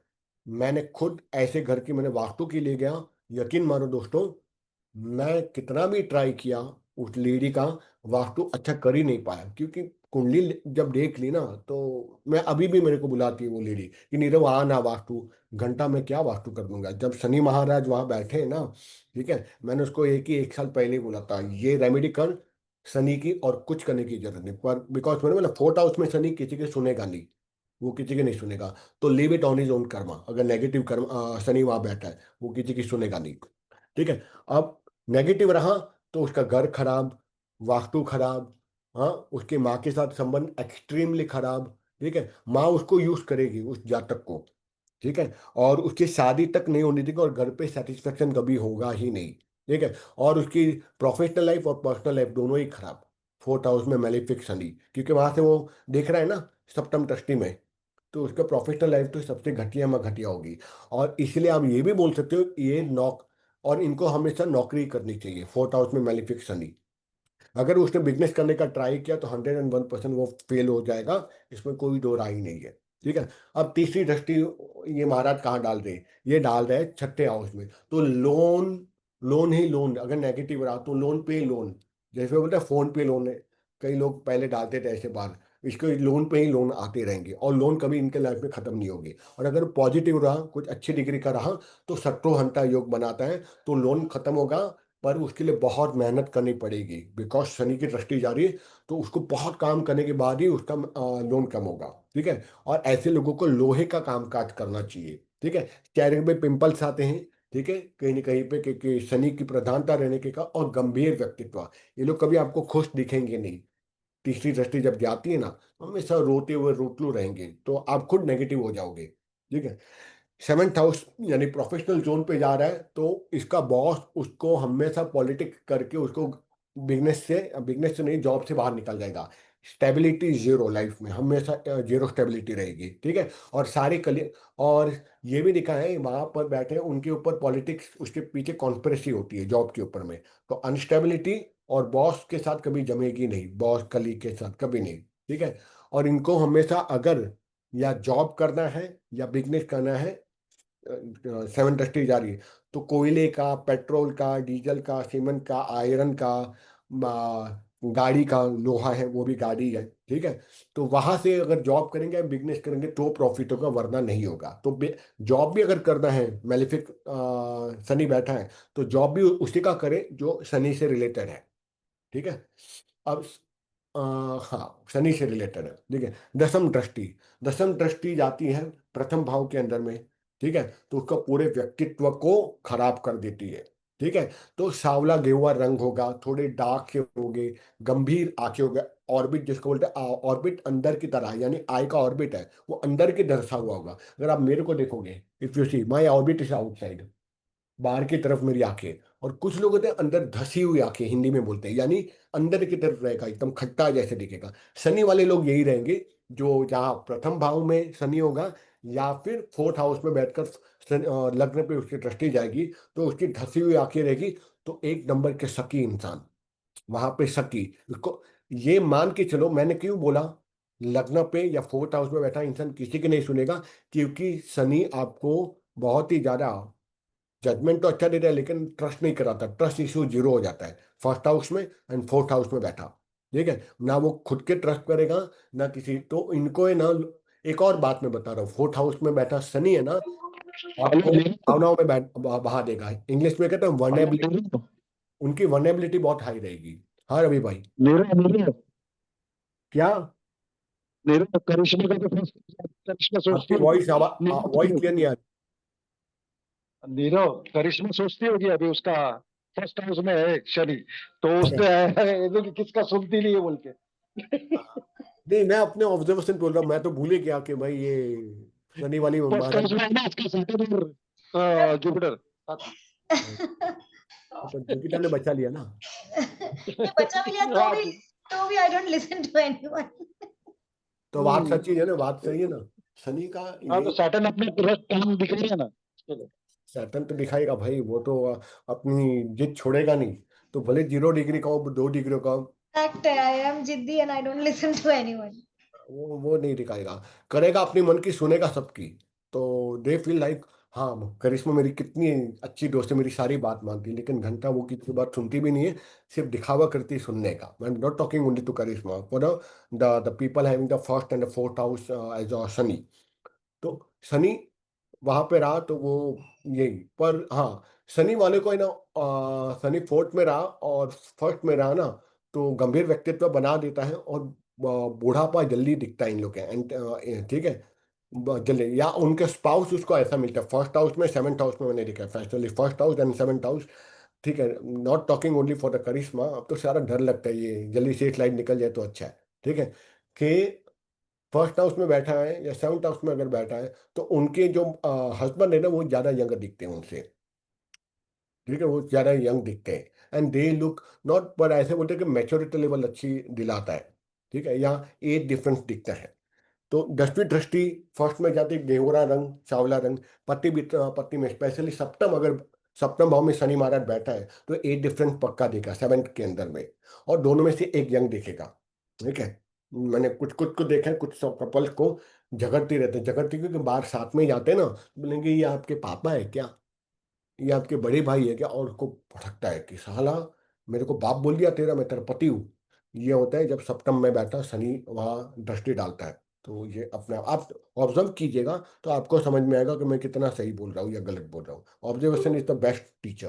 मैंने खुद ऐसे घर की मैंने वास्तु के लिए गया, यकीन मानो दोस्तों, मैं कितना भी ट्राई किया उस लेडी का वास्तु अच्छा कर ही नहीं पाया, क्योंकि कुंडली जब देख ली ना, तो मैं अभी भी मेरे को बुलाती है वो लेडी कि नीरव आ ना वास्तु, घंटा में क्या वास्तु कर दूंगा। जब शनि महाराज वहां बैठे हैं ना, ठीक है, मैंने उसको एक साल पहले ही बोला था ये रेमेडी कर शनि की, और कुछ करने की जरूरत नहीं, पर बिकॉज मैंने बोला फोर्थ हाउस में शनि किसी के सुनेगा नहीं, वो किसी की नहीं सुनेगा, तो leave it on his own Karma. अगर नेगेटिव कर्म शनि वहां बैठा है वो किसी की सुनेगा नहीं। ठीक है। अब नेगेटिव रहा तो उसका घर खराब, वास्तु खराब, हाँ, उसकी माँ के साथ संबंध एक्सट्रीमली खराब। ठीक है। माँ उसको यूज करेगी उस जातक को। ठीक है। और उसकी शादी तक नहीं होने देगी और घर पे सेटिस्फेक्शन कभी होगा ही नहीं। ठीक है। और उसकी प्रोफेशनल लाइफ और पर्सनल लाइफ दोनों ही खराब, फोर्थ हाउस में मैलिफिक शनि, क्योंकि वहां से वो देख रहा है ना सप्तम दृष्टि में, तो उसका प्रोफेशनल लाइफ तो सबसे घटिया में घटिया होगी। और इसलिए आप ये भी बोल सकते हो ये नौक और इनको हमेशा नौकरी करनी चाहिए फोर्थ हाउस में मैलिफिक शनि। अगर उसने बिजनेस करने का ट्राई किया तो 101% वो फेल हो जाएगा, इसमें कोई दो राय नहीं है। ठीक है। अब तीसरी दृष्टि ये महाराज कहाँ डाल रहे हैं, ये डाल रहे हैं छठे हाउस में। तो लोन, लोन ही लोन, अगर नेगेटिव रहा तो लोन पे लोन, जैसे बोलते हैं फोन पे लोन है, कई लोग पहले डालते थे ऐसे बार, इसको लोन पे ही लोन आते रहेंगे और लोन कभी इनके लाइफ में खत्म नहीं होगी। और अगर पॉजिटिव रहा, कुछ अच्छी डिग्री का रहा, तो शत्रु हंता योग बनाता है, तो लोन खत्म होगा, पर उसके लिए बहुत मेहनत करनी पड़ेगी, बिकॉज शनि की दृष्टि जा रही है, तो उसको बहुत काम करने के बाद ही उसका लोन कम होगा। ठीक है। और ऐसे लोगों को लोहे का कामकाज करना चाहिए। ठीक है। चेहरे पे पिंपल्स आते हैं, ठीक है, कहीं ना कहीं पे, क्योंकि शनि की प्रधानता रहने के का, और गंभीर व्यक्तित्व, ये लोग कभी आपको खुश दिखेंगे नहीं। तीसरी दृष्टि जब जाती है ना, तो हमेशा रोते हुए रोतलू रहेंगे, तो आप खुद नेगेटिव हो जाओगे। ठीक है। सेवेंथ हाउस यानी प्रोफेशनल जोन पे जा रहा है, तो इसका बॉस उसको हमेशा पॉलिटिक्स करके उसको बिजनेस से नहीं, जॉब से बाहर निकल जाएगा। स्टेबिलिटी जीरो, लाइफ में हमेशा जीरो स्टेबिलिटी रहेगी। ठीक है। और सारे कली, और ये भी लिखा है वहां पर बैठे उनके ऊपर पॉलिटिक्स, उसके पीछे कॉन्स्पिरेसी होती है जॉब के ऊपर में, तो अनस्टेबिलिटी, और बॉस के साथ कभी जमेगी नहीं, बॉस कलीग के साथ कभी नहीं। ठीक है। और इनको हमेशा अगर या जॉब करना है या बिजनेस करना है, सेवन इंडस्ट्री जा रही है, तो कोयले का, पेट्रोल का, डीजल का, सीमेंट का, आयरन का, गाड़ी का, लोहा है वो भी गाड़ी है। ठीक है। तो वहां से अगर जॉब करेंगे, बिजनेस करेंगे, तो प्रॉफिट होगा, वरना नहीं होगा। तो जॉब भी अगर करना है, मैलिफिक शनि बैठा है, तो जॉब भी उसी का करे जो शनि से रिलेटेड है। ठीक है। अब हाँ, शनि से रिलेटेड है। ठीक है। दसम दृष्टि, दसम दृष्टि जाती है प्रथम भाव के अंदर में। ठीक है। तो उसका पूरे व्यक्तित्व को खराब कर देती है। ठीक है। तो सांवला गेहुआ रंग होगा, थोड़े डार्क से होंगे, गंभीर आंखें होगा, ऑर्बिट जिसको बोलते हैं ऑर्बिट अंदर की तरह, यानी आई का ऑर्बिट है वो अंदर की दर्शा हुआ होगा। अगर आप मेरे को देखोगे, if you see my orbit is outside, बाहर की तरफ मेरी आंखें, और कुछ लोग होते हैं अंदर धसी हुई आंखें, हिंदी में बोलते हैं, यानी अंदर की तरफ रहेगा, एकदम खट्टा जैसे दिखेगा। शनि वाले लोग यही रहेंगे, जो जहाँ प्रथम भाव में शनि होगा या फिर फोर्थ हाउस में बैठकर लग्न पे उसकी दृष्टि जाएगी, तो उसकी धसी हुई आंखें रहेगी, तो एक नंबर के शकी इंसान वहां पे शकी। उसको ये मान के चलो, मैंने क्यों बोला लग्न पे या फोर्थ हाउस में बैठा इंसान किसी की नहीं सुनेगा, क्योंकि शनि आपको बहुत ही ज्यादा जजमेंट तो अच्छा देता है, लेकिन ट्रस्ट नहीं कराता, ट्रस्ट इश्यू जीरो हो जाता है फर्स्ट हाउस में एंड फोर्थ हाउस में बैठा। ठीक है। ना वो खुद के ट्रस्ट करेगा, ना किसी, तो इनको है ना। एक और बात मैं बता रहा हूँ, फोर्थ हाउस में बैठा शनि है ना, आपको भावनाओं में बहा देगा, इंग्लिश में कहते हैं वर्नेबिलिटी, उनकी वर्नेबिलिटी बहुत हाई रहेगी। हाँ रवि भाई। मेरा क्या? नीरव, करिश्मा का तो फर्स्ट, करिश्मा सोचती आपकी होगी वॉइस क्लियर नहीं आ रही। नीरव, करिश्मा सोचती होगी अभी उसका फर्स्ट हाउस में है शनि, तो उसने ये तो कि किसका सुनती नहीं है बोल के। नहीं, मैं अपने ऑब्जर्वेशन बोल रहा हूँ, मैं तो भूल ही गया कि भाई ये शनि वाली फर्स्ट महाराज। हाउस में है ना उसका सैटर्न और जुपिटर। तो जुपिटर ने बचा लिया ना। ये बचा भी लिया तो भी I don't listen to anyone. तो बात सच्ची है ना, बात सही है ना। शनि का हाँ, तो ये सैटर्न अपने पूरा काम दिखा रहा है ना। चलो। सैटर्न तो दिखाएगा भाई, वो तो अपनी जिद छोड़ेगा नहीं। तो भले 0 डिग्री का हो, 2 डिग्री का हो, फैक्ट है, आई एम जिद्दी and I don't listen to anyone. वो नहीं दिखाएगा। करेगा अपनी मन की, सुनेगा सबकी। तो दे फील लाइक, हाँ करिश्मा मेरी कितनी अच्छी दोस्त है, मेरी सारी बात मानती है, लेकिन घंटा वो किसी की बात सुनती भी नहीं है। सिर्फ दिखावा करती है सुनने का। I am not talking only to Karishma, for the people having the first and the fourth house as a Shani. तो शनि वहां पे रहा तो वो यही। पर हाँ, शनि वाले को है ना, शनि फोर्थ में रहा और फर्स्ट में रहा ना, तो गंभीर व्यक्तित्व बना देता है और बूढ़ापा जल्दी दिखता है इन लोग के ठीक है। जल्दी, या उनके स्पाउस उसको ऐसा मिलता है फर्स्ट हाउस में, सेवंथ हाउस में। मैंने देखा है factually first house and seventh house. ठीक है, not talking only for the Karishma. अब तो सारा डर लगता है ये जल्दी से एक लाइन निकल जाए तो अच्छा है। ठीक है, कि फर्स्ट हाउस में बैठा है या सेवंथ हाउस में अगर बैठा है, तो उनके जो हस्बैंड है ना, वो ज्यादा यंगर दिखते हैं उनसे। ठीक है, वो ज्यादा यंग दिखते हैं एंड दे लुक नॉट, पर ऐसे बोलते हैं कि मैच्योरिटी लेवल अच्छी दिलाता है। ठीक है, या एज डिफरेंस दिखता है। तो दसवीं दृष्टि फर्स्ट में जाती है, गेवरा रंग, सांवला रंग। पति में स्पेशली सप्तम, अगर सप्तम भाव में शनि महाराज बैठा है तो एज डिफरेंस पक्का दिखा सेवेंथ के अंदर में। और दोनों में से एक यंग दिखेगा। ठीक है, मैंने कुछ कुछ को देखा है, कुछ कपल्स को झगड़ते रहते हैं, झगड़ते क्योंकि बाहर साथ में ही जाते हैं ना, तो बोलेंगे ये आपके पापा है क्या, ये आपके बड़े भाई है क्या, और उसको भड़कता है कि साला मेरे को बाप बोल दिया तेरा, मैं तेरा पति हूँ। ये होता है जब सप्तम में बैठा शनि वहाँ दृष्टि डालता है। तो ये अपने आप ऑब्जर्व कीजिएगा, तो आपको समझ में आएगा कि मैं कितना सही बोल रहा हूँ या गलत बोल रहा हूँ। Observation is the best teacher.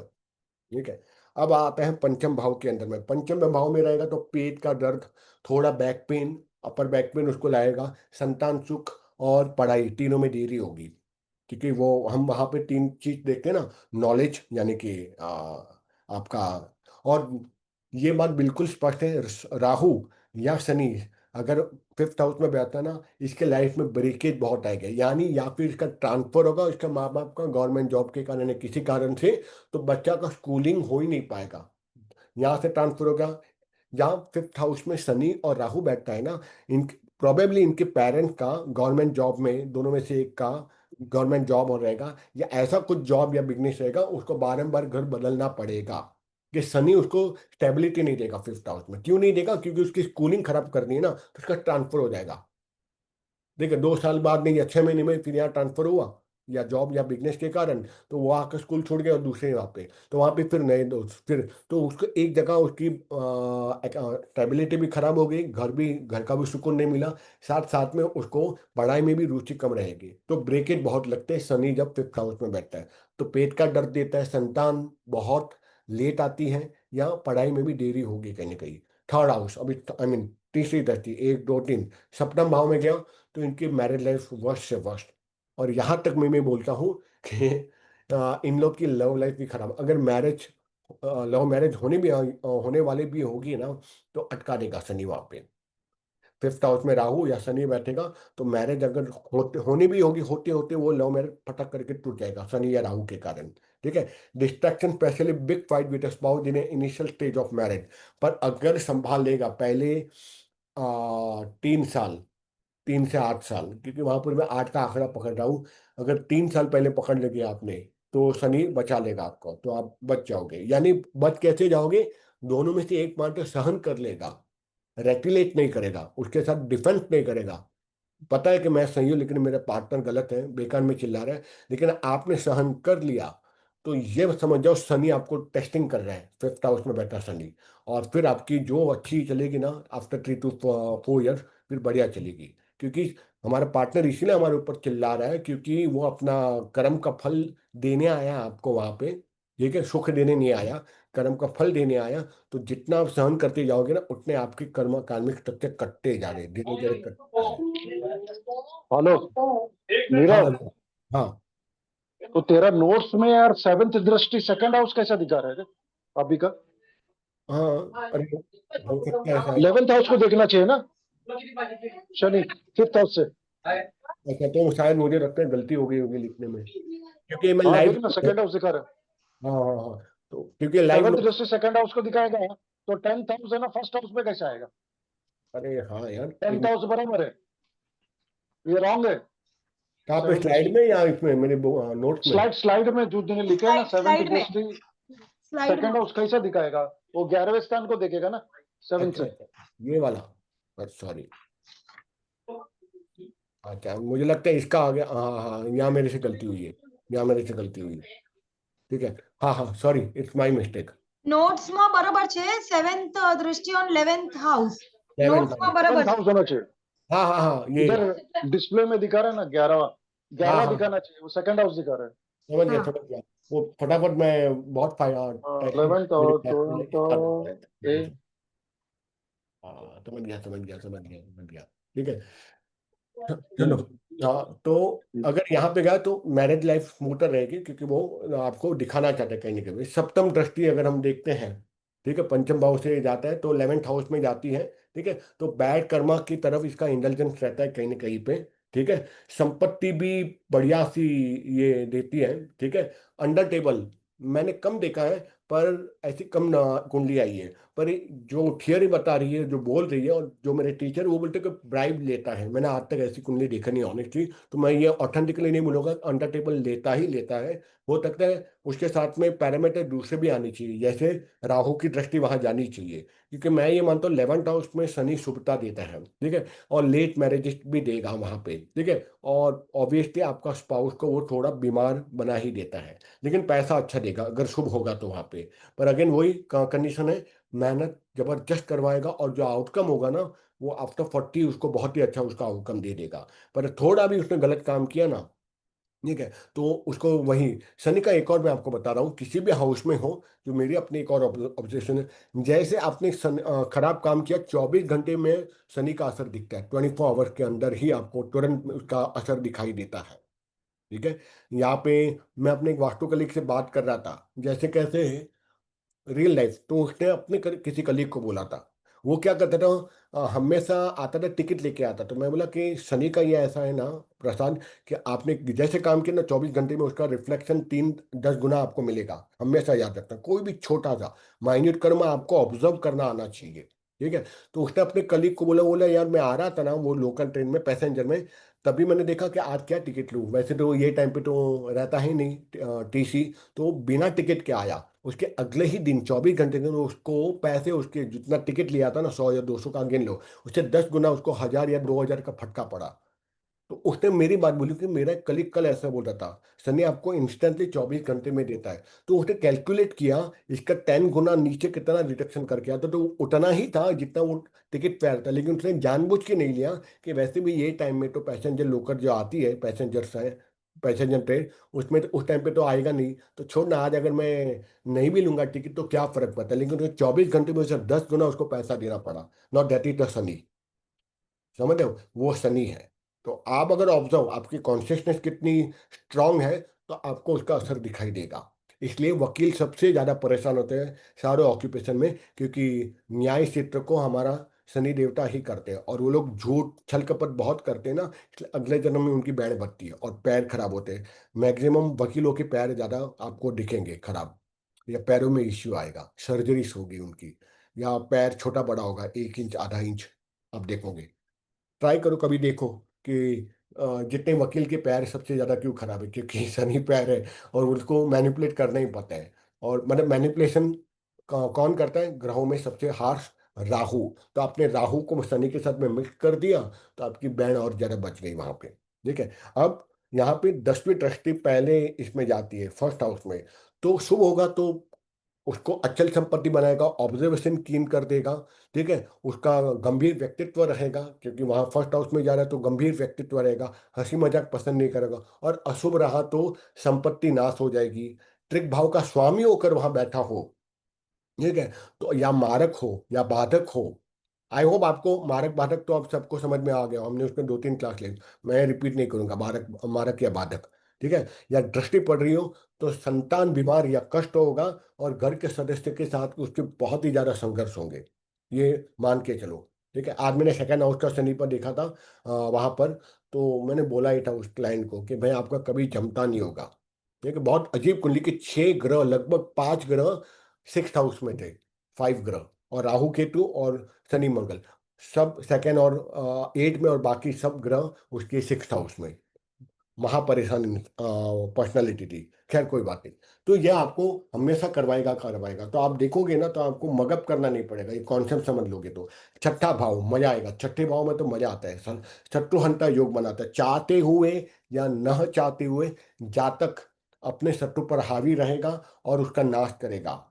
ठीक है, अब आते हैं पंचम भाव के अंदर में। पंचम भाव में रहेगा तो पेट का दर्द, थोड़ा back pain, upper back pen उसको लाएगा, संतान सुख और पढ़ाई तीनों में देरी होगी। क्योंकि वो हम वहां पे तीन चीज देखते हैं ना, नॉलेज यानी कि आपका, और ये बात बिल्कुल स्पष्ट है, राहु या शनि अगर फिफ्थ हाउस में बैठता है ना, इसके लाइफ में ब्रेकेज बहुत आएगा, यानी या फिर इसका ट्रांसफर होगा इसका माँ बाप का गवर्नमेंट जॉब के कारण या किसी कारण से, तो बच्चा का स्कूलिंग हो ही नहीं पाएगा। यहाँ से ट्रांसफर होगा। जहाँ फिफ्थ हाउस में शनि और राहु बैठता है ना, इन प्रोबेबली इनके पेरेंट्स का गवर्नमेंट जॉब में, दोनों में से एक का गवर्नमेंट जॉब हो रहेगा, या ऐसा कुछ जॉब या बिजनेस रहेगा, उसको बारंबार घर बदलना पड़ेगा। कि शनि उसको स्टेबिलिटी नहीं देगा फिफ्थ हाउस में। क्यों नहीं देगा? क्योंकि उसकी स्कूलिंग खराब करनी है ना, तो उसका ट्रांसफर हो जाएगा। देखिए 2 साल बाद नहीं या 6 महीने में फिर यहाँ ट्रांसफर हुआ, या जॉब या बिजनेस के कारण, तो वो आकर स्कूल छोड़ गया और दूसरे वहाँ पे, तो वहाँ पे फिर नए दोस्त, फिर तो उसको एक जगह उसकी स्टेबिलिटी भी खराब हो गई, घर का भी सुकून नहीं मिला, साथ साथ में उसको पढ़ाई में भी रुचि कम रहेगी। तो ब्रेकेज बहुत लगते हैं शनि जब फिफ्थ हाउस में बैठता है। तो पेट का दर्द देता है, संतान बहुत लेट आती है, या पढ़ाई में भी देरी होगी कहीं ना कहीं। थर्ड हाउस अभी, आई मीन तीसरी दृष्टि, 1 2 3 सप्तम भाव में गया, तो इनकी मैरिज लाइफ वर्स्ट से वर्स्ट। और यहाँ तक मैं बोलता हूँ कि इन लोग की लव लाइफ भी खराब। अगर मैरिज, लव मैरिज होने वाली भी होगी ना, तो अटका देगा शनि वहाँ पे। फिफ्थ हाउस में राहु या शनि बैठेगा, तो मैरिज अगर होनी भी होगी, होते होते वो लव मैरिज फटक करके टूट जाएगा शनि या राहु के कारण। ठीक है, distraction specially big fight with spouse in initial stage of marriage. पर अगर संभाल लेगा पहले 3 साल, 3 से 8 साल, क्योंकि वहां पर मैं 8 का आंकड़ा पकड़ रहा हूँ। अगर 3 साल पहले पकड़ लेंगे आपने, तो शनि बचा लेगा आपको, तो आप बच जाओगे। यानी बच कैसे जाओगे? दोनों में से एक पार्ट सहन कर लेगा, रेटिलेट नहीं करेगा, उसके साथ डिफेंस नहीं करेगा। पता है कि मैं सही हूँ लेकिन मेरा पार्टनर गलत है, बेकार में चिल्ला रहा है, लेकिन आपने सहन कर लिया, तो ये समझ जाओ शनि आपको टेस्टिंग कर रहा है, फिफ्थ हाउस में बैठा शनि। और फिर आपकी जो अच्छी चलेगी ना, आफ्टर 3 to 4 years, फिर बढ़िया चलेगी। क्योंकि हमारा पार्टनर इसीलिए हमारे ऊपर चिल्ला रहा है, क्योंकि वो अपना कर्म का फल देने आया है आपको वहां पे, ठीक है, सुख देने नहीं आया, कर्म का फल देने आया। तो जितना आप सहन करते जाओगे ना, उतने आपके कर्म कार्मिक तत्व कटते जा रहे, धीरे धीरे कटते जा रहे। हेलो हाँ नीरव, हाँ। तो तेरा नोट्स में यार सेवंथ दृष्टि सेकंड हाउस कैसा दिखा रहा है अभी का? हाँ अरे, हो सकता है ऐसा। 11th हाउस को देखना चाहिए ना, शनि 5th हाउस से। ऐसा तो शायद मुझे लगता है गलती हो गई होगी लिखने में, क्योंकि मैं हाँ लाइव। देख ना, सेकंड हाउस दिखा रहा है। हाँ हाँ हाँ। तो क्योंकि लाइव सेवंथ नोट। दृष्टि सेकंड हाउस को दिखाएगा, तो 10th हाउस है ना, फर्स्ट हाउस में कैसे आएगा? अरे हाँ यार, 10th हाउस बराबर है, ये रॉन्ग है। कहाँ पे, सेवंथ स्लाइड में या इसमें मेरे नोट्स में? स्लाइड में जो तूने लिखा है ना, स्लाइड सेवंथ स्लाइड में दृष्टि स्लाइड में सेकंड हाउस कैसा दिखाएगा? वो 11वें स्थान को देखेगा ना, सेवंथ अच्छा से। अच्छा, ये वाला, सॉरी। अच्छा, मुझे लगता है इसका आ गया। हाँ हाँ हाँ, यहाँ मेरे से गलती हुई है, यहाँ मेरे से गलती हुई है। ठीक है, हाँ हाँ, sorry, it's my mistake. Notes में बराबर छे, 7th दृष्टि ऑन 11th हाउस 11 नोट्स में बराबर 10th हाउस होना चाहिए। हाँ हाँ हाँ, ये। इधर डिस्प्ले में दिखा रहा है ना 11वां, हाँ 11 हाँ, दिखाना चाहिए, वो सेकंड हाउस दिखा रहा है। समझ गया हाँ समझ गया। वो फटाफट मैं बहुत फायदा 11th मेरे और पास में 12th इसका और ए। हाँ, समझ गया समझ गया समझ गया समझ गया। ठीक है, चलो। हाँ, तो अगर यहाँ पे गया तो मैरिज लाइफ स्मूथर रहेगी, क्योंकि वो आपको दिखाना चाहते हैं कहीं ना कहीं। सप्तम दृष्टि अगर हम देखते हैं, ठीक है, पंचम भाव से जाता है तो 11th हाउस में जाती है। ठीक है, तो बैड कर्मा की तरफ इसका इंटेलिजेंस रहता है कहीं ना कहीं पे। ठीक है, संपत्ति भी बढ़िया सी ये देती है। ठीक है, अंडर टेबल मैंने कम देखा है, पर ऐसी कम कुंडली आई है। पर जो थियरी बता रही है, जो बोल रही है, और जो मेरे टीचर वो बोलते हैं कि ब्राइब लेता है, मैंने आज तक ऐसी कुंडली देखा नहीं ऑनेस्टली। तो मैं ये ऑथेंटिकली नहीं बोलूंगा, अंडर टेबल लेता ही लेता है। हो सकता है उसके साथ में पैरामीटर दूसरे भी आनी चाहिए, जैसे राहु की दृष्टि वहां जानी चाहिए, क्योंकि मैं ये मानता हूँ 11th हाउस में शनि शुभता देता है। ठीक है, और लेट मैरिज भी देगा वहां पे। ठीक है, और ऑब्वियसली आपका स्पाउस को वो थोड़ा बीमार बना ही देता है, लेकिन पैसा अच्छा देगा अगर शुभ होगा तो वहां पे। पर अगेन वही कंडीशन है, मेहनत जबरदस्त करवाएगा, और जो आउटकम होगा ना, वो आफ्टर 40 उसको बहुत ही अच्छा उसका आउटकम दे देगा। पर थोड़ा भी उसने गलत काम किया ना, ठीक है, तो उसको वही। शनि का एक और मैं आपको बता रहा हूँ, किसी भी हाउस में हो, जो मेरी अपनी एक और ऑब्जर्वेशन है, जैसे आपने खराब काम किया, 24 घंटे में शनि का असर दिखता है, 24 आवर्स के अंदर ही आपको तुरंत उसका असर दिखाई देता है। ठीक है, यहाँ पे मैं अपने एक वास्तु कलीग से बात कर रहा था, जैसे कैसे रियल लाइफ, तो उसने अपने किसी कलीग को बोला था। वो क्या करता था, हमेशा आता था टिकट लेके आता। तो मैं बोला कि शनि का ये ऐसा है ना प्रसाद, कि आपने जैसे काम किया ना, 24 घंटे में उसका रिफ्लेक्शन 3-10 गुना आपको मिलेगा। हमेशा याद रखना, कोई भी छोटा सा माइन्यूट कर्म आपको ऑब्जर्व करना आना चाहिए। ठीक है, तो उसने अपने कलीग को बोला, बोला यार मैं आ रहा था ना वो लोकल ट्रेन में पैसेंजर में, तभी मैंने देखा कि आज क्या टिकट लूँ, वैसे तो ये टाइम पे तो रहता ही नहीं टीसी। तो बिना टिकट के आया, उसके अगले ही दिन 24 घंटे के अंदर उसको पैसे, उसके जितना टिकट लिया था ना, 100 या 200 का गिन लो, उससे 10 गुना उसको 1000 या 2000 का फटका पड़ा। तो उसने मेरी बात बोली कि मेरा कलीग कल ऐसा बोल रहा था, शनि आपको इंस्टेंटली 24 घंटे में देता है। तो उसने कैलकुलेट किया, इसका 10 गुना नीचे कितना रिडक्शन करके आता, तो उतना ही था जितना वो टिकट फेयर था। लेकिन उसने जानबूझ के नहीं लिया कि वैसे भी ये टाइम में तो पैसेंजर लोकल जो आती है, पैसेंजर्स है, पैसेंजर ट्रेन, उसमें तो उस टाइम पे तो आएगा नहीं। तो छोड़ ना, आज अगर मैं नहीं भी लूंगा टिकट तो क्या फर्क पड़ता है, लेकिन उसने 24 घंटे में उसे 10 गुना उसको पैसा देना पड़ा। Not that is the Shani, समझ रहे हो, वो शनि है। तो आप अगर ऑब्जर्व, आपकी कॉन्शियसनेस कितनी स्ट्रांग है, तो आपको उसका असर दिखाई देगा। इसलिए वकील सबसे ज्यादा परेशान होते हैं सारे ऑक्यूपेशन में, क्योंकि न्याय क्षेत्र को हमारा शनि देवता ही करते हैं, और वो लोग झूठ छल कपट बहुत करते हैं ना, इसलिए अगले जन्म में उनकी बैंड बनती है और पैर खराब होते हैं। मैक्सिमम वकीलों के पैर ज्यादा आपको दिखेंगे खराब, या पैरों में इश्यू आएगा, सर्जरीज होगी उनकी, या पैर छोटा बड़ा होगा, 1 इंच आधा इंच, आप देखोगे। ट्राई करो कभी, देखो कि जितने वकील के पैर सबसे ज्यादा क्यों खराब है, क्योंकि शनि पैर है, और उसको मैनिपुलेट करना ही पता है। और मतलब मैनिपुलेशन कौन करता है ग्रहों में सबसे हार्श, राहु। तो आपने राहु को शनि के साथ में मिक्स कर दिया, तो आपकी बैंड और ज्यादा बच गई वहां पे। ठीक है, अब यहाँ पे 10वीं दृष्टि पहले इसमें जाती है, फर्स्ट हाउस में। तो शुभ होगा तो उसको अचल संपत्ति बनाएगा, ऑब्जर्वेशन कीन कर देगा। ठीक है, उसका गंभीर व्यक्तित्व रहेगा, क्योंकि वहां फर्स्ट हाउस में जा रहा है तो गंभीर व्यक्तित्व रहेगा, हंसी मजाक पसंद नहीं करेगा। और अशुभ रहा तो संपत्ति नाश हो जाएगी, त्रिक भाव का स्वामी होकर वहां बैठा हो, ठीक है, तो या मारक हो या बाधक हो। आई होप आपको मारक बाधक तो आप सबको समझ में आ गया, हमने उसमें 2-3 क्लास ली, मैं रिपीट नहीं करूंगा, मारक मारक या बाधक, ठीक है। या दृष्टि पड़ रही हो तो संतान बीमार या कष्ट होगा, और घर के सदस्य के साथ उसके बहुत ही ज्यादा संघर्ष होंगे, ये मान के चलो, ठीक है। आज मैंने सेकंड हाउस का शनि पर देखा था वहां पर, तो मैंने बोला ही था उस क्लाइंट को कि भाई आपका कभी जमता नहीं होगा, ठीक है। बहुत अजीब कुंडली के 6 ग्रह, लगभग 5 ग्रह 6th हाउस में थे, 5 ग्रह, और राहु केतु और शनि मंगल सब सेकंड और 8 में, और बाकी सब ग्रह उसके 6th हाउस में। महापरेशान पर्सनालिटी थी, खैर कोई बात नहीं। तो यह आपको हमेशा करवाएगा करवाएगा, तो आप देखोगे ना तो आपको मगअप करना नहीं पड़ेगा, ये कॉन्सेप्ट समझ लोगे तो। छठा भाव, मजा आएगा, छठे भाव में तो मजा आता है, शत्रुहंता योग बनाता है। चाहते हुए या न चाहते हुए जातक अपने शत्रु पर हावी रहेगा और उसका नाश करेगा,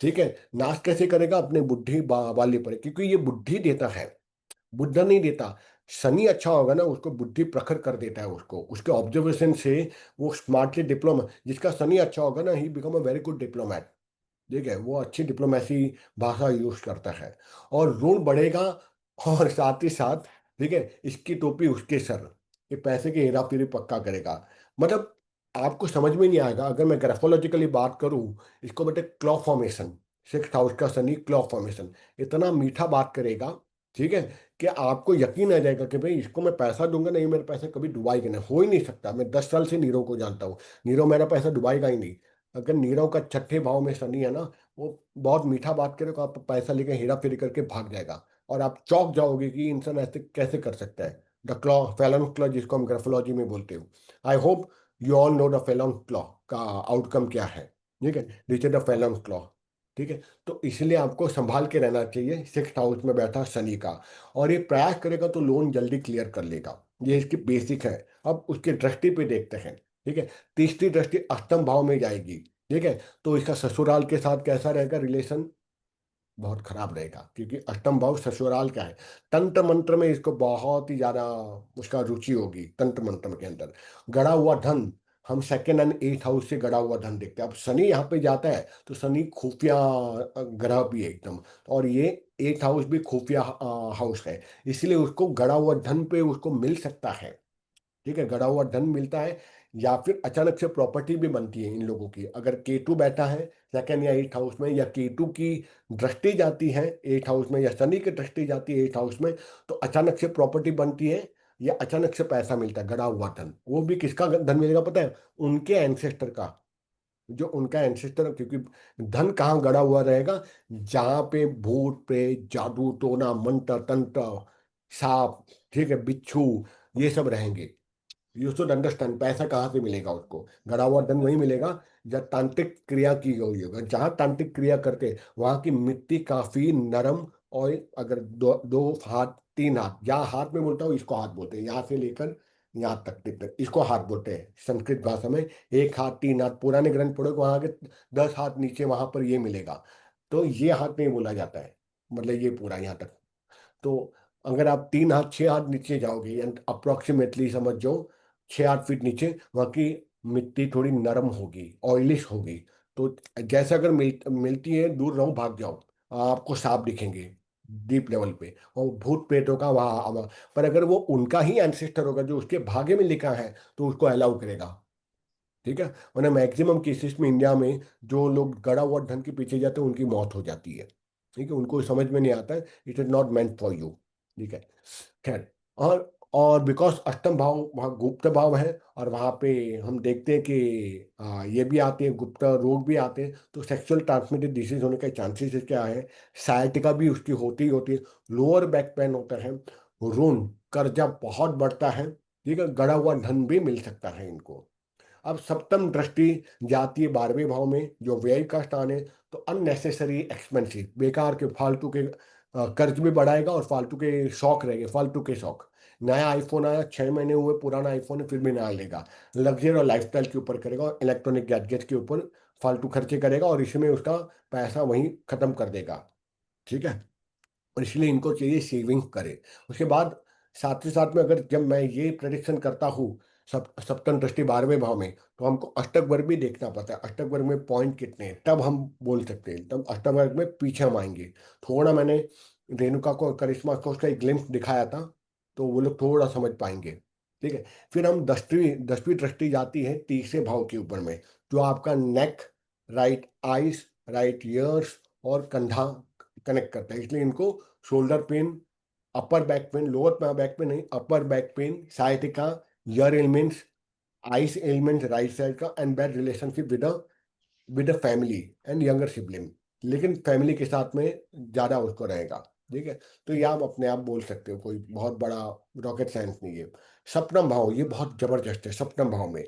ठीक है। नाश कैसे करेगा? अपने बुद्धि वाले पर, क्योंकि ये बुद्धि देता है, बुद्ध नहीं देता। शनि अच्छा होगा ना, उसको बुद्धि प्रखर कर देता है, उसको उसके ऑब्जर्वेशन से वो स्मार्टली डिप्लोमा, जिसका शनि अच्छा होगा ना, he become a very good diplomat, ठीक है, वो अच्छी डिप्लोमेसी भाषा यूज करता है। और ऋण बढ़ेगा, और साथ ही साथ, ठीक है, इसकी टोपी उसके सर, ये पैसे की हेरा फेरी पक्का करेगा। मतलब आपको समझ में नहीं आएगा अगर मैं ग्राफोलॉजिकली बात करूं, इसको बेटे क्लॉ फॉर्मेशन, 6th हाउस का शनि क्लॉ फॉर्मेशन, इतना मीठा बात करेगा, ठीक है, कि आपको यकीन आ जाएगा कि भाई इसको मैं पैसा दूंगा नहीं, मेरे पैसे कभी डुबाएगा नहीं, हो ही नहीं सकता। मैं 10 साल से नीरव को जानता हूँ, नीरव मेरा पैसा डुबाएगा ही नहीं। अगर नीरव का छठे भाव में शनि है ना, वो बहुत मीठा बात करेगा, आप पैसा लेके हेरा फेरी करके भाग जाएगा, और आप चौंक जाओगे कि इंसान ऐसे कैसे कर सकता है। द क्लॉ, फैलन क्लॉ, जिसको हम ग्राफोलॉजी में बोलते हो। I hope you all know the fallen claw का आउटकम क्या है, ठीक है, this is the fallen claw, ठीक है। तो इसलिए आपको संभाल के रहना चाहिए 6th हाउस में बैठा शनि का, और ये प्रयास करेगा तो लोन जल्दी क्लियर कर लेगा, ये इसकी बेसिक है। अब उसकी दृष्टि पे देखते हैं, ठीक है। तीसरी दृष्टि अष्टम भाव में जाएगी, ठीक है, तो इसका ससुराल के साथ कैसा रहेगा रिलेशन? बहुत खराब रहेगा, क्योंकि अष्टम भाव ससुराल का है। तंत्र मंत्र में इसको बहुत ही ज्यादा उसका रुचि होगी, तंत्र मंत्र के अंदर। गड़ा हुआ धन, हम सेकेंड एंड 8th हाउस से गड़ा हुआ धन देखते हैं। अब शनि यहाँ पे जाता है तो शनि खुफिया ग्रह भी है एकदम, और ये 8th हाउस भी खुफिया हाउस है, इसलिए उसको गड़ा हुआ धन पे उसको मिल सकता है, ठीक है, गड़ा हुआ धन मिलता है। या फिर अचानक से प्रॉपर्टी भी बनती है इन लोगों की, अगर केतु बैठा है सेकंड या 8th हाउस में, या केतु की दृष्टि जाती है 8th हाउस में, या शनि की दृष्टि जाती है 8th हाउस में, तो अचानक से प्रॉपर्टी बनती है, या अचानक से पैसा मिलता है, गड़ा हुआ धन। वो भी किसका धन मिलेगा पता है? उनके एंसेस्टर का, जो उनका एंसेस्टर, क्योंकि धन कहाँ गड़ा हुआ रहेगा? जहाँ पे भूत प्रेत जादू टोना मंत्र तंत्र सांप, ठीक है, बिच्छू, ये सब रहेंगे। यू शुड अंडरस्टैंड, पैसा कहाँ से मिलेगा उसको? गड़ा हुआ धन वही मिलेगा जब तांत्रिक क्रिया की गई होगा। जहाँ तांत्रिक क्रिया करते वहां की मिट्टी काफी नरम, और अगर दो हाथ 3 हाथ, जहाँ हाथ में बोलता हूँ इसको हाथ बोलते हैं, यहाँ से लेकर यहाँ तक तक इसको हाथ बोलते हैं संस्कृत भाषा में। 1 हाथ 3 हाथ, पुराने ग्रंथ पढ़ो तो वहां के 10 हाथ नीचे वहां पर ये मिलेगा, तो ये हाथ नहीं बोला जाता है, मतलब ये पूरा यहाँ तक। तो अगर आप 3 हाथ 6 हाथ नीचे जाओगे, अप्रोक्सीमेटली समझ जाओ 6-8 फीट नीचे, वहाँ की मिट्टी थोड़ी नरम होगी, ऑयलिश होगी। तो जैसे अगर मिलती है, दूर रहो, भाग जाओ, आपको सांप दिखेंगे डीप लेवल पे, और भूत प्रेतों का वहाँ। पर अगर वो उनका ही एंसेस्टर होगा जो उसके भाग्य में लिखा है, तो उसको अलाउ करेगा, ठीक है। वरना मैक्सिमम केसेस में इंडिया में जो लोग गड़ा हुआ धन के पीछे जाते हैं उनकी मौत हो जाती है, ठीक है, उनको समझ में नहीं आता है, it is not meant for you, ठीक है। खैर, और बिकॉज अष्टम भाव वहाँ गुप्त भाव है, और वहाँ पे हम देखते हैं कि ये भी आते हैं, गुप्त रोग भी आते हैं, तो सेक्सुअल ट्रांसमिटेड डिसीज होने का चांसेस क्या है? साइटिका भी उसकी होती ही होती है, लोअर बैक पेन होता है, ऋण कर्जा बहुत बढ़ता है, ठीक है, गड़ा हुआ धन भी मिल सकता है इनको। अब सप्तम दृष्टि जाती है 12वें भाव में, जो व्यय का स्थान है, तो अननेसेसरी एक्सपेंसिव, बेकार के फालतू के कर्ज भी बढ़ाएगा, और फालतू के शौक रहेंगे, फालतू के शौक। नया आईफोन आया, 6 महीने हुए, पुराना आईफोन है फिर भी नया लेगा, लग्जरी और लाइफस्टाइल के ऊपर करेगा, और इलेक्ट्रॉनिक गैजेट के ऊपर फालतू खर्चे करेगा, और इसमें उसका पैसा वहीं खत्म कर देगा, ठीक है। और इसलिए इनको चाहिए सेविंग करे। उसके बाद साथ ही साथ में, अगर जब मैं ये प्रेडिक्शन करता हूँ सप्तम दृष्टि 12वें भाव में, तो हमको अष्टक वर्ग भी देखना पड़ता है, अष्टक वर्ग में पॉइंट कितने हैं, तब हम बोल सकते हैं, तब अष्टक वर्ग में पीछे हम आएंगे। थोड़ा मैंने रेणुका को, करिश्मा को उसका एक ग्लिम्स दिखाया था, तो वो लोग थोड़ा समझ पाएंगे। ठीक है, फिर हम 10वीं दृष्टि जाती है तीसरे भाव के ऊपर में, जो आपका neck, right eyes, right ears और कंधा कनेक्ट करता है, इसलिए इनको shoulder pain, upper back pain, lower back pain नहीं, upper back pain, sciatica, ear elements, eyes elements right side का, and bad relationship with the family and younger sibling, लेकिन family के साथ में ज़्यादा उसको रहेगा। ठीक है, तो ये आप अपने आप बोल सकते हो, कोई बहुत बड़ा रॉकेट साइंस नहीं है। सप्तम भाव ये बहुत जबरदस्त है। सप्तम भाव में,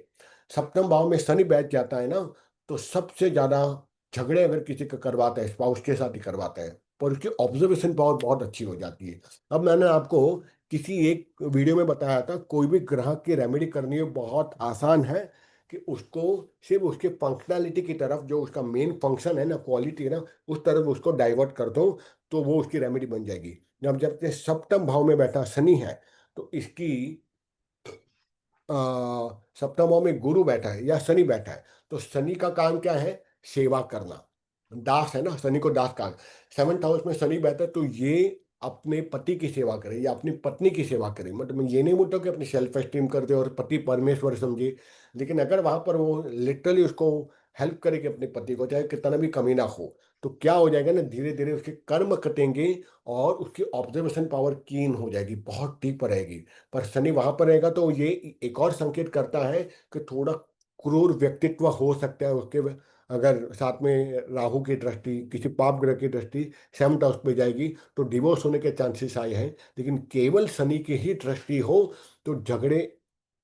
सप्तम भाव में शनि बैठ जाता है ना, तो सबसे ज़्यादा झगड़े अगर किसी का करवाता है, स्पाउस के साथ ही करवाता है, पर उसकी ऑब्जर्वेशन पावर बहुत अच्छी हो जाती है। अब मैंने आपको किसी एक वीडियो में बताया था, कोई भी ग्रह की रेमेडी करनी है बहुत आसान है, कि उसको सिर्फ उसके फंक्शनैलिटी की तरफ, जो उसका मेन फंक्शन है ना, क्वालिटी है ना, उस तरफ उसको डाइवर्ट कर दो, तो वो उसकी रेमेडी बन जाएगी। जब ये सप्तम भाव में बैठा शनि है, तो इसकी आ, सप्तम भाव में गुरु बैठा है या शनि बैठा है, तो शनि का काम क्या है? सेवा करना, दास है ना, शनि को दास कहा। 7th हाउस में शनि बैठा है, तो ये अपने पति की सेवा करे या अपनी पत्नी की सेवा करे। मतलब मैं ये नहीं बोलता कि अपनी सेल्फ एस्टीम कर दे और पति परमेश्वर समझे, लेकिन अगर वहां पर वो लिटरली उसको हेल्प करे कि अपने पति को, चाहे कितना भी कमी ना हो, तो क्या हो जाएगा ना, धीरे धीरे उसके कर्म कटेंगे और उसकी ऑब्जर्वेशन पावर कीन हो जाएगी, बहुत डीप रहेगी। पर शनि वहां पर रहेगा, तो ये एक और संकेत करता है कि थोड़ा क्रूर व्यक्तित्व हो सकता है उसके, अगर साथ में राहु की दृष्टि, किसी पाप ग्रह की दृष्टि 7th हाउस पे जाएगी, तो डिवोर्स होने के चांसेस आए हैं। लेकिन केवल शनि की ही दृष्टि हो, तो झगड़े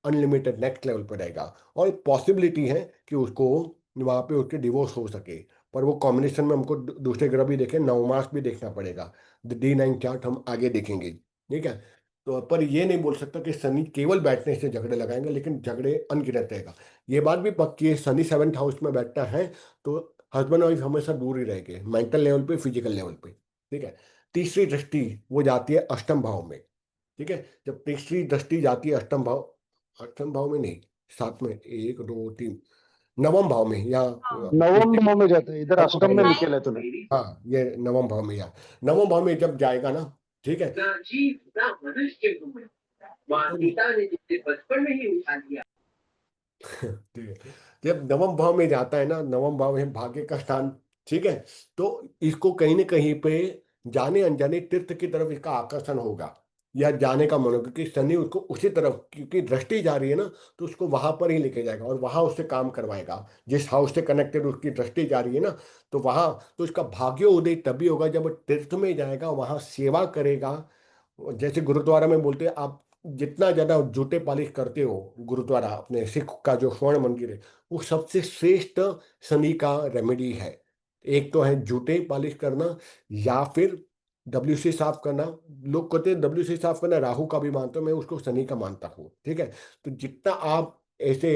अनलिमिटेड नेक्स्ट लेवल पर रहेगा, और पॉसिबिलिटी है कि उसको वहाँ पे उसके डिवोर्स हो सके। पर वो कॉम्बिनेशन में हमको दूसरे ग्रह भी देखें, नवमास भी देखना पड़ेगा, D9 चार्ट हम आगे देखेंगे। ठीक है, तो पर ये नहीं बोल सकता कि शनि केवल बैठने से झगड़े लगाएंगे, लेकिन झगड़े अनगिनत रहेगा। ये बात भी पक्की है, शनि 7th हाउस में बैठता है, तो हस्बैंड वाइफ हमेशा दूर ही रहेंगे, मेंटल लेवल पे, फिजिकल लेवल पे। ठीक है, तीसरी दृष्टि वो जाती है अष्टम भाव में। ठीक है, जब तीसरी दृष्टि जाती है अष्टम भाव, अष्टम भाव में नहीं, साथ में 1 2 3, नवम भाव में, या नवम भाव में जाते हैं, इधर नवम अष्टम भाव में में, लिखे लेते हैं। हाँ ये नवम भाव में, या नवम भाव में जब जाएगा ना, ठीक है, ठीक है, जब नवम भाव में जाता है ना, नवम भाव है भाग्य का स्थान। ठीक है, तो इसको कहीं ना कहीं पे जाने अनजाने तीर्थ की तरफ इसका आकर्षण होगा, या जाने का मन होगा, क्योंकि शनि उसको उसी तरफ, क्योंकि दृष्टि जा रही है ना, तो उसको वहां पर ही लेके जाएगा और वहां उससे काम करवाएगा। जिस हाउस से कनेक्टेड उसकी दृष्टि जा रही है ना, तो वहां, तो इसका भाग्योदय तभी होगा जब वो तीर्थ में जाएगा, वहां सेवा करेगा। जैसे गुरुद्वारा में बोलते हैं, आप जितना ज्यादा जूते पालिश करते हो, गुरुद्वारा अपने सिख का जो स्वर्ण मंदिर है, वो सबसे श्रेष्ठ शनि का रेमेडी है। एक तो है जूते पालिश करना, या फिर WC साफ करना। लोग कहते हैं WC साफ करना राहु का भी मानता हूं, मैं उसको शनि का मानता हूँ। ठीक है, तो जितना आप ऐसे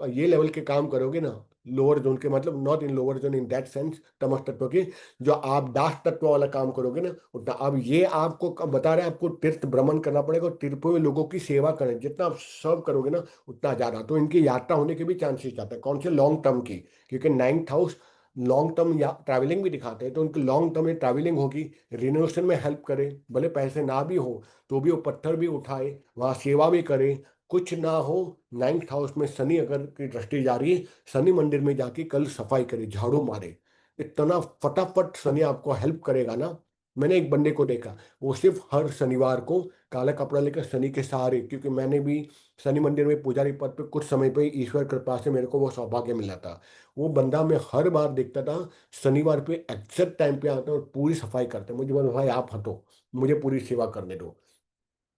ये लेवल के काम करोगे ना, लोअर जोन के, मतलब not in lower zone in that sense, तमस तत्व की, जो आप दास तत्व वाला काम करोगे ना, उतना। अब ये आपको बता रहे हैं, आपको तीर्थ भ्रमण करना पड़ेगा और तीर्थों में लोगों की सेवा करें, जितना आप सर्व करोगे ना, उतना ज्यादा। तो इनकी यात्रा होने के भी चांसेस आते हैं, कौन से? लॉन्ग टर्म की, क्योंकि 9th हाउस लॉन्ग टर्म या ट्रैवलिंग भी दिखाते हैं, तो उनकी लॉन्ग टर्म में ट्रैवलिंग होगी, रिनोवेशन में हेल्प करे, भले पैसे ना भी हो तो भी वो पत्थर भी उठाए, वहाँ सेवा भी करे, कुछ ना हो। 9th हाउस में शनि अगर की दृष्टि जा रही है, शनि मंदिर में जाके कल सफाई करे, झाड़ू मारे, इतना फटाफट शनि आपको हेल्प करेगा ना। मैंने एक बंदे को देखा, वो सिर्फ हर शनिवार को काला कपड़ा लेकर शनि के सहारे, क्योंकि मैंने भी शनि मंदिर में पुजारी पद पे कुछ समय पे, ईश्वर कृपा से मेरे को वो सौभाग्य मिला था। वो बंदा मैं हर बार देखता था, शनिवार पे एग्जैक्ट टाइम पे आता और पूरी सफाई करते। मुझे बोला, भाई आप हटो, मुझे पूरी सेवा करने दो।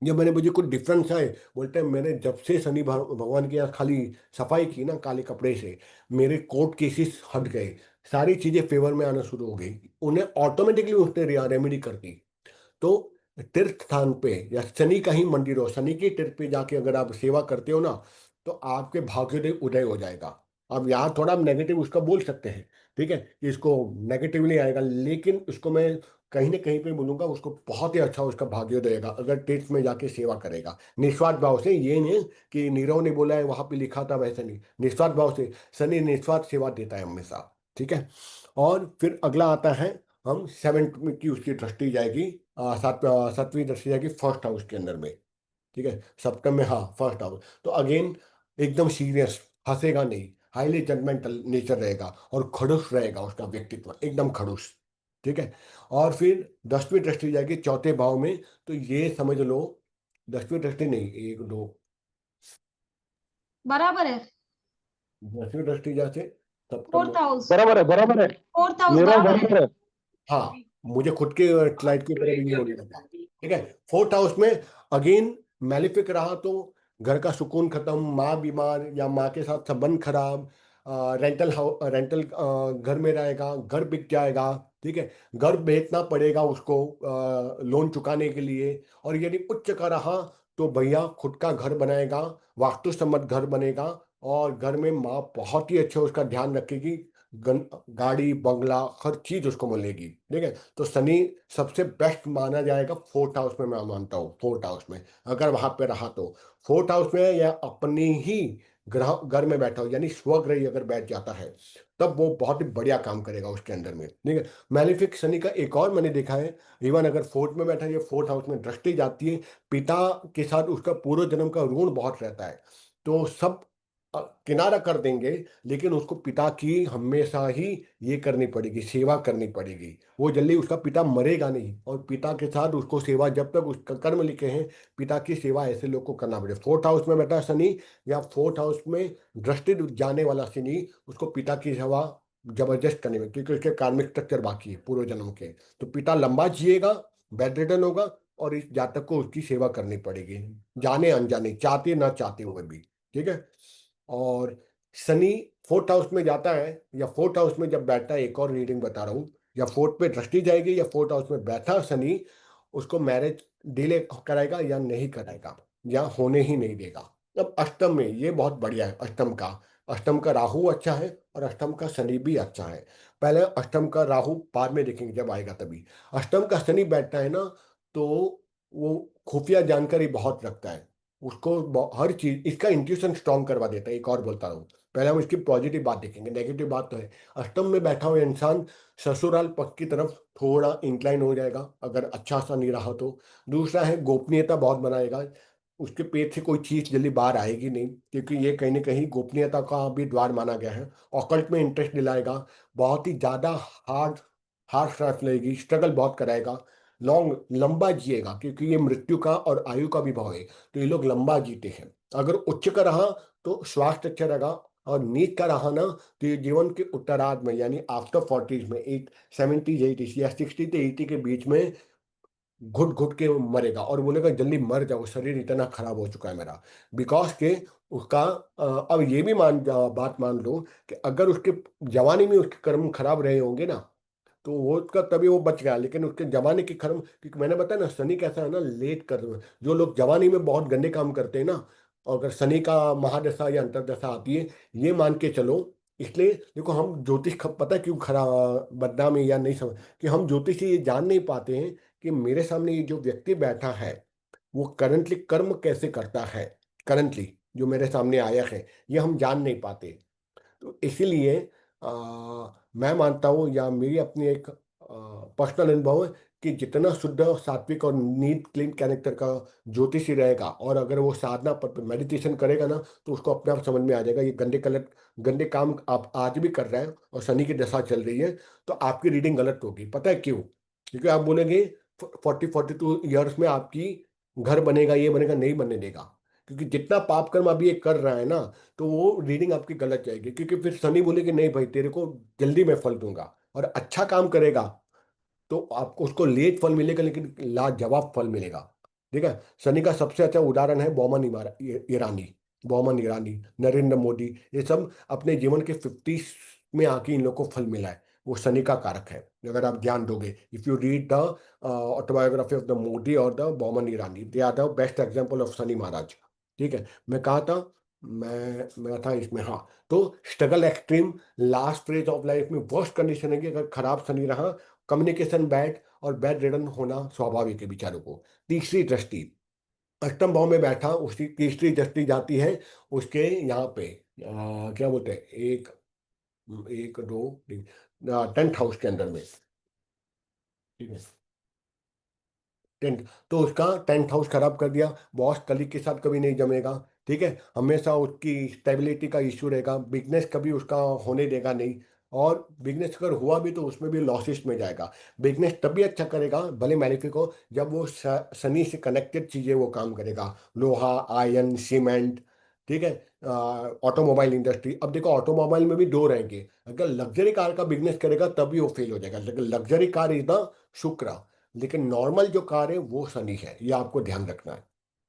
जब मैंने, मुझे कुछ डिफरेंस आए, बोलते हैं मैंने जब से शनि भगवान के यहाँ खाली सफाई की ना काले कपड़े से, मेरे कोर्ट केसेस हट गए, सारी चीजें फेवर में आना शुरू हो गई, उन्हें ऑटोमेटिकली उसने रेमेडी कर दी। तो तीर्थ स्थान पे या शनि का ही मंदिर हो, शनि के तीर्थ पे जाके अगर आप सेवा करते हो ना, तो आपके भाग्योदय उदय हो जाएगा। अब यहाँ थोड़ा आप नेगेटिव उसका बोल सकते हैं, ठीक है, कि इसको नेगेटिवली आएगा, लेकिन उसको मैं कहीं ना कहीं पे बोलूंगा उसको बहुत ही अच्छा उसका भाग्योदय रहेगा अगर तीर्थ में जाके सेवा करेगा निस्वार्थ भाव से। ये नहीं कि नीरव ने बोला है वहां पे लिखा था, वैसे नहीं, निस्वार्थ भाव से शनि निस्वार्थ सेवा देता है हमेशा। ठीक है। और फिर अगला आता है, हम सेवन की उसकी दृष्टि जाएगी, सातवीं दृष्टि जाएगी फर्स्ट हाउस के अंदर में। ठीक है, सप्तम में, हाँ फर्स्ट हाउस। तो अगेन एकदम सीरियस, हंसेगा नहीं, हाईली जजमेंटल नेचर रहेगा और खड़ूस रहेगा उसका व्यक्तित्व, एकदम खड़ूस। ठीक है। और फिर 10वीं दृष्टि जाएगी चौथे भाव में, तो ये समझ लो, 10वीं दृष्टि नहीं, एक दो, बराबर है। 10वीं दृष्टि जैसे सप्तम फोर्थ हाउस, बराबर है, बराबर है, फोर्थ हाउस नीरव बराबर है। बराबर है। हाँ, मुझे खुद के स्लाइड के ऊपर भी ये होने लगा। ठीक है। फोर्थ हाउस में अगेन मैलिफिक रहा तो घर का सुकून खत्म, माँ बीमार या माँ के साथ संबंध खराब, रेंटल घर में रहेगा, घर बिक जाएगा। ठीक है। घर बेचना पड़ेगा उसको लोन चुकाने के लिए। और यदि उच्च का रहा तो भैया खुद का घर बनाएगा, वास्तु सम्मत घर बनेगा, और घर में माँ बहुत ही अच्छा उसका ध्यान रखेगी, गाड़ी बंगला हर चीज उसको मिलेगी। ठीक है। तो शनि सबसे बेस्ट माना जाएगा फोर्थ हाउस में, मैं मानता हूँ फोर्थ हाउस में अगर वहां पे रहा तो। फोर्थ हाउस में या अपनी ही ग्रह घर में बैठा हो, यानी स्वग्रही अगर बैठ जाता है, तब वो बहुत ही बढ़िया काम करेगा उसके अंदर में। ठीक है। मैलिफिक शनि का एक और मैंने देखा है, इवन अगर फोर्थ में बैठा है या फोर्थ हाउस में दृष्टि जाती है, पिता के साथ उसका पूर्व जन्म का ऋण बहुत रहता है, तो सब किनारा कर देंगे, लेकिन उसको पिता की हमेशा ही ये करनी पड़ेगी, सेवा करनी पड़ेगी। वो जल्दी, उसका पिता मरेगा नहीं, और पिता के साथ उसको सेवा, जब तक उसका कर्म लिखे हैं, पिता की सेवा ऐसे लोग को करना पड़ेगा। फोर्थ हाउस में बैठा शनि या फोर्थ हाउस में दृष्टि जाने वाला शनि, उसको पिता की सेवा जबरदस्त करनी पड़ेगी, क्योंकि उसके कार्मिक स्ट्रक्चर बाकी है पूर्व जन्म के। तो पिता लंबा जिएगा, बेड रिटर्न होगा, और इस जातक को उसकी सेवा करनी पड़ेगी, जाने अनजाने, चाहते ना चाहते हुए भी। ठीक है। और शनि फोर्थ हाउस में जाता है या फोर्थ हाउस में जब बैठता है, एक और रीडिंग बता रहा हूँ, या फोर्थ पे दृष्टि जाएगी या फोर्थ हाउस में बैठा शनि, उसको मैरिज डिले कराएगा या नहीं कराएगा, या होने ही नहीं देगा। अब अष्टम में ये बहुत बढ़िया है, अष्टम का राहु अच्छा है और अष्टम का शनि भी अच्छा है। पहले अष्टम का राहु बाद में देखेंगे जब आएगा तभी। अष्टम का शनि बैठता है ना, तो वो खुफिया जानकारी बहुत रखता है, उसको हर चीज, इसका इंट्यूशन स्ट्रांग करवा देता है। एक और बोलता हूँ, पहले हम इसकी पॉजिटिव बात देखेंगे, नेगेटिव बात तो है। अष्टम में बैठा हुआ इंसान ससुराल पक्ष की तरफ थोड़ा इंक्लाइन हो जाएगा अगर अच्छा सा नहीं रहा तो। दूसरा है गोपनीयता बहुत बनाएगा, उसके पेट से कोई चीज जल्दी बाहर आएगी नहीं, क्योंकि ये कहीं ना कहीं गोपनीयता का भी द्वार माना गया है। ऑकल्ट में इंटरेस्ट दिलाएगा, बहुत ही ज्यादा हार्ड हार्ड श्राप लेगी, स्ट्रगल बहुत कराएगा, लंबा जिएगा, क्योंकि ये मृत्यु का और आयु का भी भाव है, तो ये लोग लंबा जीते हैं। अगर उच्च का रहा तो स्वास्थ्य अच्छा रहेगा, और नीच का रहा ना, तो ये जीवन के उत्तरार्ध में, यानी आफ्टर 40s में, 70s 80s या 60 से 80 के बीच में घुट घुट के मरेगा, और बोलेगा जल्दी मर जाओ, शरीर इतना खराब हो चुका है मेरा, बिकॉज के उसका अब ये भी बात मान लो कि अगर उसके जवानी में उसके कर्म खराब रहे होंगे ना, तो वो उसका तभी वो बच गया, लेकिन उसके जवानी के कर्म, क्योंकि मैंने बताया ना शनि कैसा है ना, लेट कर, जो लोग जवानी में बहुत गंदे काम करते हैं ना, और अगर शनि का महादशा या अंतरदशा आती है, ये मान के चलो। इसलिए देखो, हम ज्योतिष पता है क्यों खराब बदनाम है या नहीं समझ, कि हम ज्योतिष से ये जान नहीं पाते हैं कि मेरे सामने ये जो व्यक्ति बैठा है, वो करंटली कर्म कैसे करता है, करंटली जो मेरे सामने आया है, ये हम जान नहीं पाते। तो इसीलिए मैं मानता हूँ, या मेरी अपनी एक पर्सनल अनुभव है, कि जितना शुद्ध और सात्विक और नीट क्लीन कैरेक्टर का ज्योतिषी रहेगा, और अगर वो साधना पर मेडिटेशन करेगा ना, तो उसको अपने आप समझ में आ जाएगा ये गंदे काम आप आज भी कर रहे हैं और शनि की दशा चल रही है, तो आपकी रीडिंग गलत होगी। पता है क्यों? क्योंकि आप बोलेंगे 42 ईयर्स में आपकी घर बनेगा, ये बनेगा, नहीं बनने देगा, क्योंकि जितना पाप कर्म अभी ये कर रहा है ना, तो वो रीडिंग आपकी गलत जाएगी, क्योंकि फिर शनि बोलेगी नहीं भाई तेरे को जल्दी मैं फल दूंगा, और अच्छा काम करेगा तो आपको उसको लेट फल मिलेगा, लेकिन लाजवाब फल मिलेगा। ठीक है। शनि का सबसे अच्छा उदाहरण है ईरानी, बॉमन ईरानी, नरेंद्र मोदी, ये सब अपने जीवन के 50 में आके इन लोग को फल मिला है, वो शनि का कारक है। अगर आप ध्यान दोगे, if you read the autobiography of the Modi और the Boman Irani, they are the best example of Shani Maharaj. ठीक है। मैं कहा था, मैं था इसमें, हाँ। तो struggle extreme, last phase of life में वर्स्ट कंडीशन है कि अगर खराब शनि रहा, कम्युनिकेशन बैड, और बेड रिडन होना स्वाभाविक है बेचारों को। तीसरी दृष्टि अष्टम भाव में बैठा, उसकी तीसरी दृष्टि जाती है उसके यहाँ पे, क्या बोलते हैं, एक, एक दो, 10th हाउस के अंदर में, ठीक है, 10th। तो उसका 10th हाउस खराब कर दिया, बॉस कलीग के साथ कभी नहीं जमेगा, ठीक है, हमेशा उसकी स्टेबिलिटी का इश्यू रहेगा, बिजनेस कभी उसका होने देगा नहीं, और बिजनेस अगर हुआ भी तो उसमें भी लॉसेस में जाएगा। बिजनेस तभी अच्छा करेगा भले मैलिफिक हो जब वो शनि से कनेक्टेड चीजें वो काम करेगा, लोहा, आयरन, सीमेंट, ठीक है, ऑटोमोबाइल इंडस्ट्री। अब देखो ऑटोमोबाइल में भी दो रहेंगे, अगर लग्जरी कार का बिजनेस करेगा तभी वो फेल हो जाएगा, लेकिन लग्जरी कार इज द शुक्र, लेकिन नॉर्मल जो कार है वो शनि है, ये आपको ध्यान रखना है,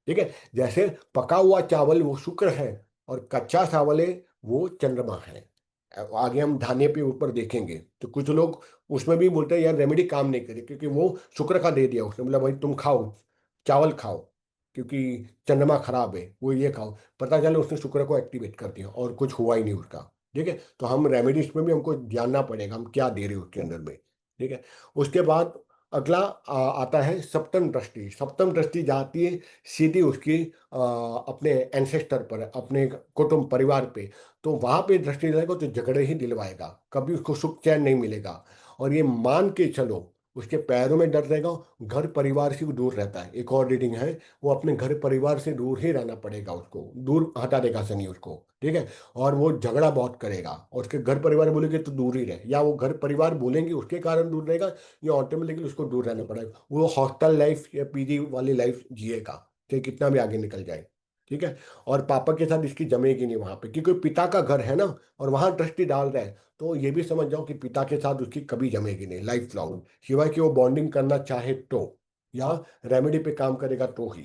ठीक है। जैसे पका हुआ चावल वो शुक्र है और कच्चा चावल है वो चंद्रमा है। आगे हम धान्य पे ऊपर देखेंगे तो कुछ लोग उसमें भी बोलते हैं यार रेमेडी काम नहीं करे, क्योंकि वो शुक्र का दे दिया उसने, बोला भाई तुम खाओ, चावल खाओ, क्योंकि चंद्रमा खराब है, वो ये खाओ, पता चले उसने शुक्र को एक्टिवेट कर दिया और कुछ हुआ ही नहीं उसका, ठीक है। तो हम रेमेडीज में भी हमको जानना पड़ेगा हम क्या दे रहे हैं उसके अंदर में, ठीक है। उसके बाद अगला आता है सप्तम दृष्टि। सप्तम दृष्टि जाती है सीधी उसकी अपने एंसेस्टर पर, अपने कुटुंब परिवार पे, तो वहां पे दृष्टि रहेगा तो झगड़े ही दिलवाएगा, कभी उसको सुख चैन नहीं मिलेगा। और ये मान के चलो उसके पैरों में डर रहेगा, घर परिवार से वो दूर रहता है, एक और रीडिंग है, वो अपने घर परिवार से दूर ही रहना पड़ेगा उसको, दूर हटा देगा शनि उसको, ठीक है। और वो झगड़ा बहुत करेगा और उसके घर परिवार बोलेंगे तो दूर ही रहे, या वो घर परिवार बोलेंगे उसके कारण दूर रहेगा, या ऑटोमेटिकली उसको दूर रहना पड़ेगा, वो हॉस्टल लाइफ या पीजी वाली लाइफ जिएगा, चाहे कितना भी आगे निकल जाए, ठीक है। और पापा के साथ इसकी जमेगी नहीं वहां पे, क्योंकि पिता का घर है ना, और वहां दृष्टि डाल रहा है, तो ये भी समझ जाओ कि पिता के साथ उसकी कभी जमेगी नहीं लाइफ लॉन्ग, सिवाय कि वो बॉन्डिंग करना चाहे तो, या रेमेडी पे काम करेगा तो ही,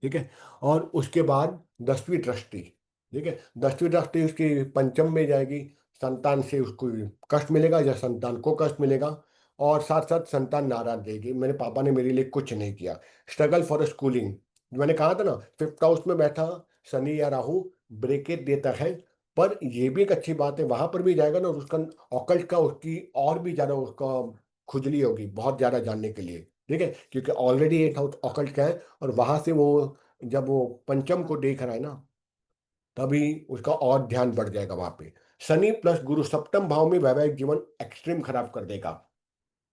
ठीक है। और उसके बाद 10वीं दृष्टि, ठीक है, 10वीं दृष्टि उसकी पंचम में जाएगी, संतान से उसको कष्ट मिलेगा या संतान को कष्ट मिलेगा, और साथ साथ संतान नाराज रहेगी, मेरे पापा ने मेरे लिए कुछ नहीं किया, स्ट्रगल फॉर स्कूलिंग। मैंने कहा था ना 5th हाउस में बैठा शनि या राहु ब्रेकेज देता है, पर ये भी एक अच्छी बात है, वहां पर भी जाएगा ना और उसका ऑकल्ट का उसकी और भी ज्यादा उसका खुजली होगी बहुत ज्यादा जानने के लिए, ठीक है, क्योंकि ऑलरेडी 8th हाउस ऑकल्ट का है, और वहां से वो जब वो पंचम को देख रहा है ना, तभी उसका और ध्यान बढ़ जाएगा वहां पे। शनि प्लस गुरु सप्तम भाव में वैवाहिक जीवन एक्सट्रीम खराब कर देगा,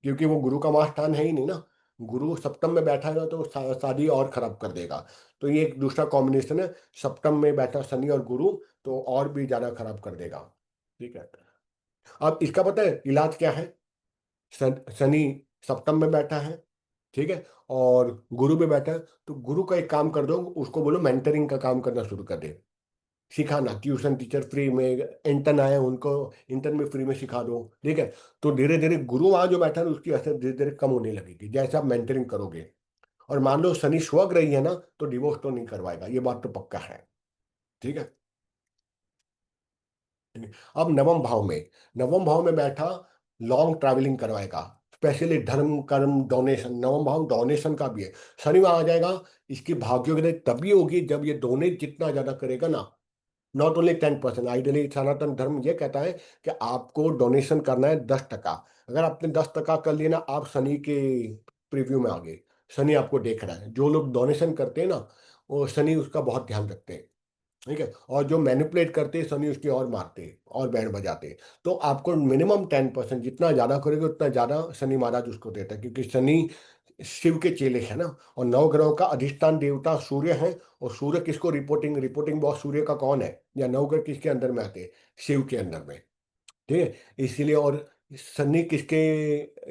क्योंकि वो गुरु का वहां स्थान है ही नहीं ना, गुरु सप्तम में बैठा है ना तो शादी और खराब कर देगा। तो ये एक दूसरा कॉम्बिनेशन है, सप्तम में बैठा शनि और गुरु, तो और भी ज्यादा खराब कर देगा, ठीक है। अब इसका पता है इलाज क्या है? शनि सप्तम में बैठा है, ठीक है, और गुरु में बैठा है, तो गुरु का एक काम कर दो, उसको बोलो मेंटरिंग का काम करना शुरू कर दे, सिखाना, ट्यूशन टीचर फ्री में, इंटर्न आए उनको इंटर्न में फ्री में सिखा दो, ठीक है। तो धीरे धीरे गुरु वहां जो बैठा है उसकी असर धीरे धीरे कम होने लगेगी जैसे आप मेंटरिंग करोगे। और मान लो शनि स्वग रही है ना, तो डिवोर्स तो नहीं करवाएगा, ये बात तो पक्का है, ठीक है। अब नवम भाव में बैठा लॉन्ग ट्रैवलिंग करवाएगा, स्पेशली धर्म कर्म डोनेशन, नवम भाव डोनेशन का भी है, शनि वहां आ जाएगा। इसकी भाग्योदय तभी होगी जब ये डोनेट जितना ज्यादा करेगा ना, नॉट ओनली 10%, आइडियली सनातन धर्म ये कहता है कि आपको डोनेशन करना है 10%। अगर आपने 10% कर लिया ना, आप शनि के प्रीव्यू में आ गए, शनि आपको देख रहा है, जो लोग डोनेशन करते हैं ना वो शनि उसका बहुत ध्यान रखते हैं, ठीक है। और जो मैनिपुलेट करते हैं शनि उसकी और मारते हैं और बैंड बजाते हैं। तो आपको मिनिमम 10%, जितना ज्यादा करोगे उतना ज्यादा शनि महाराज उसको देता है, क्योंकि शनि शिव के चेले हैं ना, और नवग्रहों का अधिष्ठान देवता सूर्य है, और सूर्य किसको रिपोर्टिंग रिपोर्टिंग बॉस सूर्य का कौन है, या नवग्रह किसके अंदर में आते हैं? शिव के अंदर में, ठीक है। इसीलिए, और शनि किसके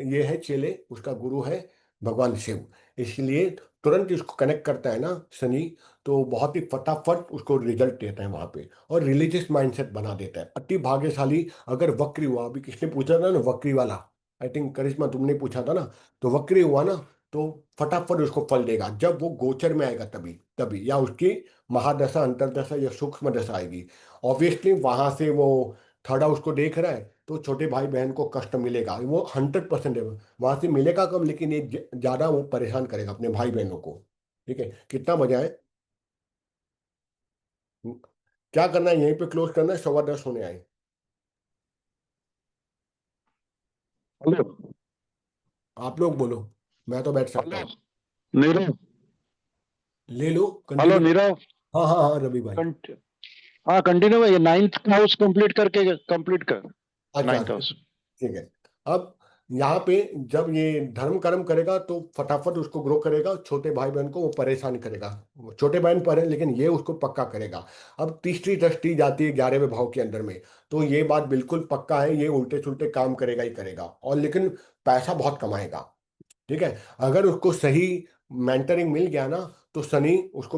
ये है चेले, उसका गुरु है भगवान शिव, इसलिए तुरंत इसको कनेक्ट करता है ना शनि, तो बहुत ही फटाफट उसको रिजल्ट देता है वहां पे, और रिलीजियस माइंडसेट बना देता है, अति भाग्यशाली। अगर वक्री हुआ, अभी किसने पूछा था ना वक्री वाला, आई थिंक करिश्मा तुमने पूछा था ना, तो वक्री हुआ ना तो फटाफट उसको फल देगा, जब वो गोचर में आएगा तभी तभी, या उसकी महादशा अंतरदशा या सूक्ष्म दशा आएगी, ऑब्वियसली वहां से वो थर्ड हाउस को देख रहा है, तो छोटे भाई बहन को कष्ट मिलेगा, वो 100% है, वहां से मिलेगा कम, लेकिन ये ज्यादा वो परेशान करेगा अपने भाई बहनों को, ठीक है। कितना बजा है? क्या करना है, यहीं पे क्लोज करना है, 10:15 होने आए। हेलो। आप लोग बोलो, मैं तो बैठ सकता हेलो हूँ। नीरव। ले लो, हेलो कंटिन्यू। नीरव। हाँ हाँ हाँ रवि भाई। हाँ कंटिन्यू, ये नाइन्थ हाउस कंप्लीट करके कंप्लीट कर। अच्छा नाइन्थ अच्छा, हाउस। ठीक है। अब यहाँ पे जब ये धर्म कर्म करेगा तो फटाफट उसको ग्रो करेगा, छोटे भाई बहन को वो परेशान करेगा। वो छोटे बहन पर है लेकिन ये उसको पक्का करेगा। अब तीसरी दृष्टि जाती है 11वें भाव के अंदर में, तो ये बात बिल्कुल पक्का है, ये उल्टे सुल्टे काम करेगा ही करेगा, और लेकिन पैसा बहुत कमाएगा। ठीक है। अगर उसको सही मेंटरिंग मिल गया ना, तो शनि उसको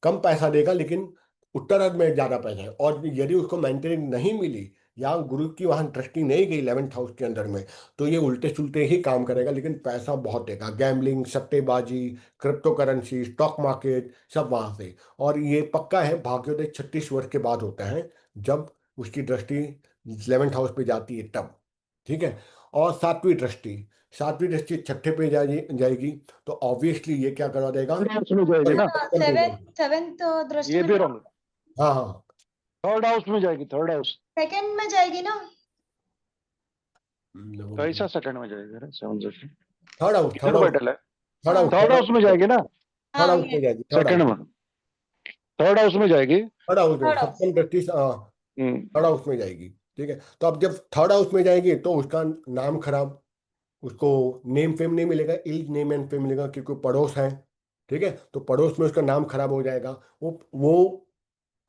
कम पैसा देगा लेकिन उत्तरार्ध में ज्यादा पैसा है। और यदि उसको मेंटरिंग नहीं मिली या गुरु की वहां दृष्टि नहीं गई 11th हाउस के अंदर में, तो ये उल्टे सुलटे ही काम करेगा लेकिन पैसा बहुत देगा। गैम्बलिंग, सट्टेबाजी, क्रिप्टो करेंसी, स्टॉक मार्केट, सब वहां से। और ये पक्का है भाग्योदय 36 वर्ष के बाद होता है, जब उसकी दृष्टि 11th हाउस पे जाती है तब। ठीक है। और सातवीं दृष्टि, सातवीं दृष्टि छठे पे जाएगी, तो ऑब्वियसली ये क्या करवा देगा, थर्ड हाउस में जाएगी ना। परिवर्तन हो सेवेंथ जाएगी। सेवेंथ दृष्टि ये में भी रॉन्ग। हाँ हाँ। थर्ड हाउस में जाएगी, थर्ड हाउस। सेकंड में जाएगी ना। कैसा सेकंड में जाएगी? अरे सेवन दृष्टि थर्ड हाउस, थर्ड किधर हाउस, बैठल है? थर्ड हाँ हाउस, थर्ड थर्ड हाउस में हाउस, जाएगी ना। थर्ड हाँ हाउस ये में जाएगी, थर्ड सेकंड हाउस। में, थर्ड हाउस में जाएगी। थर्ड हाउस में थर्ड हाउस। सप्तम दृष्टि हम्म। थर्ड हाउस में जाएगी। ठीक है। तो अब जब थर्ड हाउस में जाएगी तो उसका नाम खराब, उसको नेम फेम नहीं मिलेगा, इल नेम एंड फेम मिलेगा, क्योंकि पड़ोस है। ठीक है। तो पड़ोस में उसका नाम खराब हो जाएगा। वो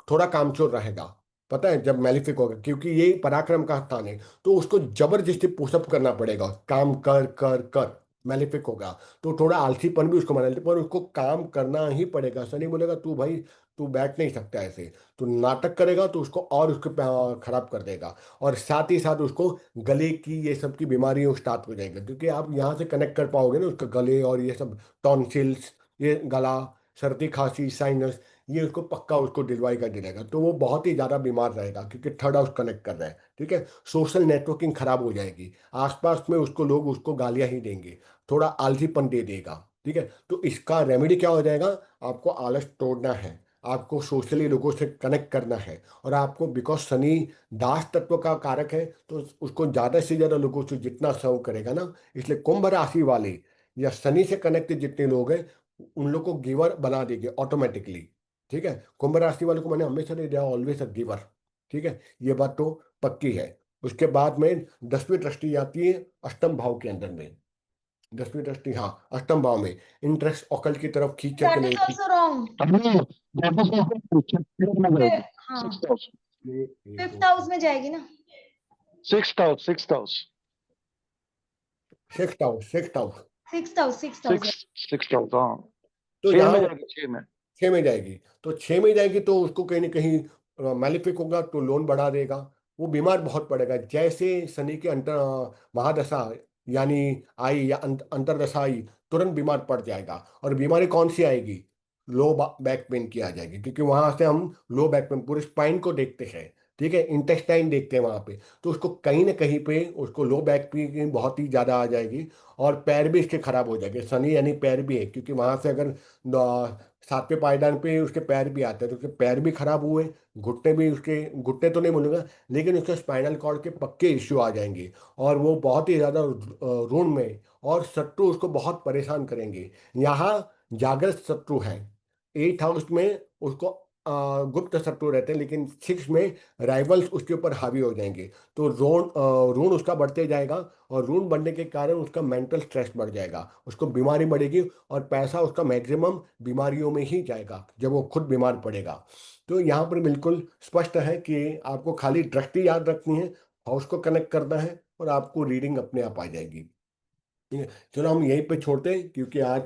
थोड़ा कामचोर रहेगा। पता है जब मैलिफिक होगा, क्योंकि ये पराक्रम का स्थान है, तो उसको जबरदस्ती पुशअप करना पड़ेगा, काम कर कर कर। मैलिफिक होगा तो थोड़ा आलसीपन भी उसको मना, पर उसको काम करना ही पड़ेगा। सनी बोलेगा तू भाई, तू बैठ नहीं सकता ऐसे, तू नाटक करेगा तो उसको और उसको खराब कर देगा। और साथ ही साथ उसको गले की ये सब की बीमारी स्टार्ट हो जाएगी, क्योंकि आप यहाँ से कनेक्ट कर पाओगे ना उसका गले और ये सब टॉन्सिल्स, ये गला, सर्दी खांसी, साइनस, ये उसको पक्का उसको डिलवाई कर देगा। तो वो बहुत ही ज़्यादा बीमार रहेगा क्योंकि थर्ड हाउस कनेक्ट कर रहा है। ठीक है। सोशल नेटवर्किंग खराब हो जाएगी, आसपास में उसको लोग उसको गालियां ही देंगे, थोड़ा आलसीपन दे देगा। ठीक है। तो इसका रेमेडी क्या हो जाएगा, आपको आलस तोड़ना है, आपको सोशली लोगों से कनेक्ट करना है। और आपको, बिकॉज शनि दास तत्व का कारक है, तो उसको ज़्यादा से ज़्यादा लोगों से जितना सर्व करेगा ना, इसलिए कुंभ राशि वाले या शनि से कनेक्टेड जितने लोग हैं उन लोग को गिवर बना देंगे ऑटोमेटिकली। ठीक है। कुंभ राशि वालों को मैंने हमेशा नहीं दिया, ऑलवेज अ गिवर। ठीक है। ये बात तो पक्की है। उसके बाद में 10वीं दृष्टि आती है अष्टम भाव के अंदर में। 10वीं दृष्टि, हाँ, अष्टम भाव में इंटरेस्ट ऑकल की तरफ खींचे कि दैट नहीं इज आल्सो रॉन्ग। हाँ सिक्स्थ हाउस, फिफ्थ हाउस में जाएगी ना। Sixth house, sixth house, six house, six house. Sixth house. Sixth house. हाँ तो छह में यहाँ जाएगी, छह में। 6 में जाएगी, तो 6 में जाएगी तो उसको कहीं ना कहीं मैलिफिक होगा तो लोन बढ़ा देगा। वो बीमार बहुत पड़ेगा, जैसे शनि के अंतर महादशा यानी आई या अंतरदशा आई, तुरंत बीमार पड़ जाएगा। और बीमारी कौन सी आएगी, लो बैक पेन की आ जाएगी, क्योंकि वहां से हम लो बैक पेन पूरे स्पाइन को देखते हैं। ठीक है। इंटेस्टाइन देखते हैं वहां पे, तो उसको कहीं ना कहीं पे उसको लो बैक पेन बहुत ही ज्यादा आ जाएगी। और पैर भी इसके खराब हो जाएंगे, शनि यानी पैर भी है, क्योंकि वहां से अगर सातवें पायदान पे उसके पैर भी आते हैं, तो उसके पैर भी खराब हुए, घुटने भी उसके, घुटने तो नहीं बोलूंगा लेकिन उसके स्पाइनल कॉर्ड के पक्के इश्यू आ जाएंगे। और वो बहुत ही ज़्यादा ऋण में, और शत्रु उसको बहुत परेशान करेंगे। यहाँ जागृत शत्रु है, 8th हाउस में उसको गुप्त शत्रु रहते हैं, लेकिन 6 में राइवल्स उसके ऊपर हावी हो जाएंगे। तो ऋण उसका बढ़ते जाएगा, और ऋण बढ़ने के कारण उसका मेंटल स्ट्रेस बढ़ जाएगा, उसको बीमारी बढ़ेगी, और पैसा उसका मैक्सिमम बीमारियों में ही जाएगा जब वो खुद बीमार पड़ेगा। तो यहाँ पर बिल्कुल स्पष्ट है कि आपको खाली दृष्टि याद रखनी है, हाउस को कनेक्ट करना है, और आपको रीडिंग अपने आप आ जाएगी। ठीक है। चलो हम यहीं पे छोड़ते हैं, क्योंकि आज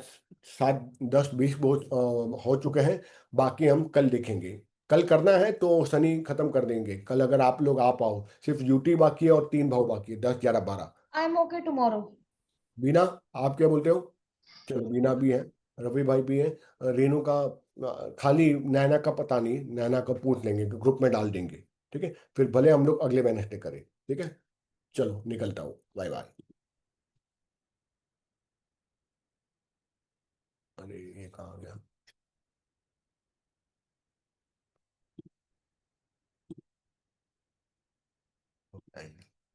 7, 10, 20 बहुत हो चुके हैं। बाकी हम कल देखेंगे। कल करना है तो शनि खत्म कर देंगे कल, अगर आप लोग आ पाओ। सिर्फ यूटी बाकी है और 3 भाव बाकी है, 10, 11, 12। I am okay tomorrow. Beena, आप क्या बोलते हो? चलो, बीना भी है, रवि भाई भी है, रेणु का खाली नैना का पता नहीं, नैना का पूछ लेंगे, ग्रुप में डाल देंगे। ठीक है। फिर भले हम लोग अगले वेडनेसडे करें। ठीक है। चलो निकलता हूँ, बाय बाय। अरे ये कहाँ गया?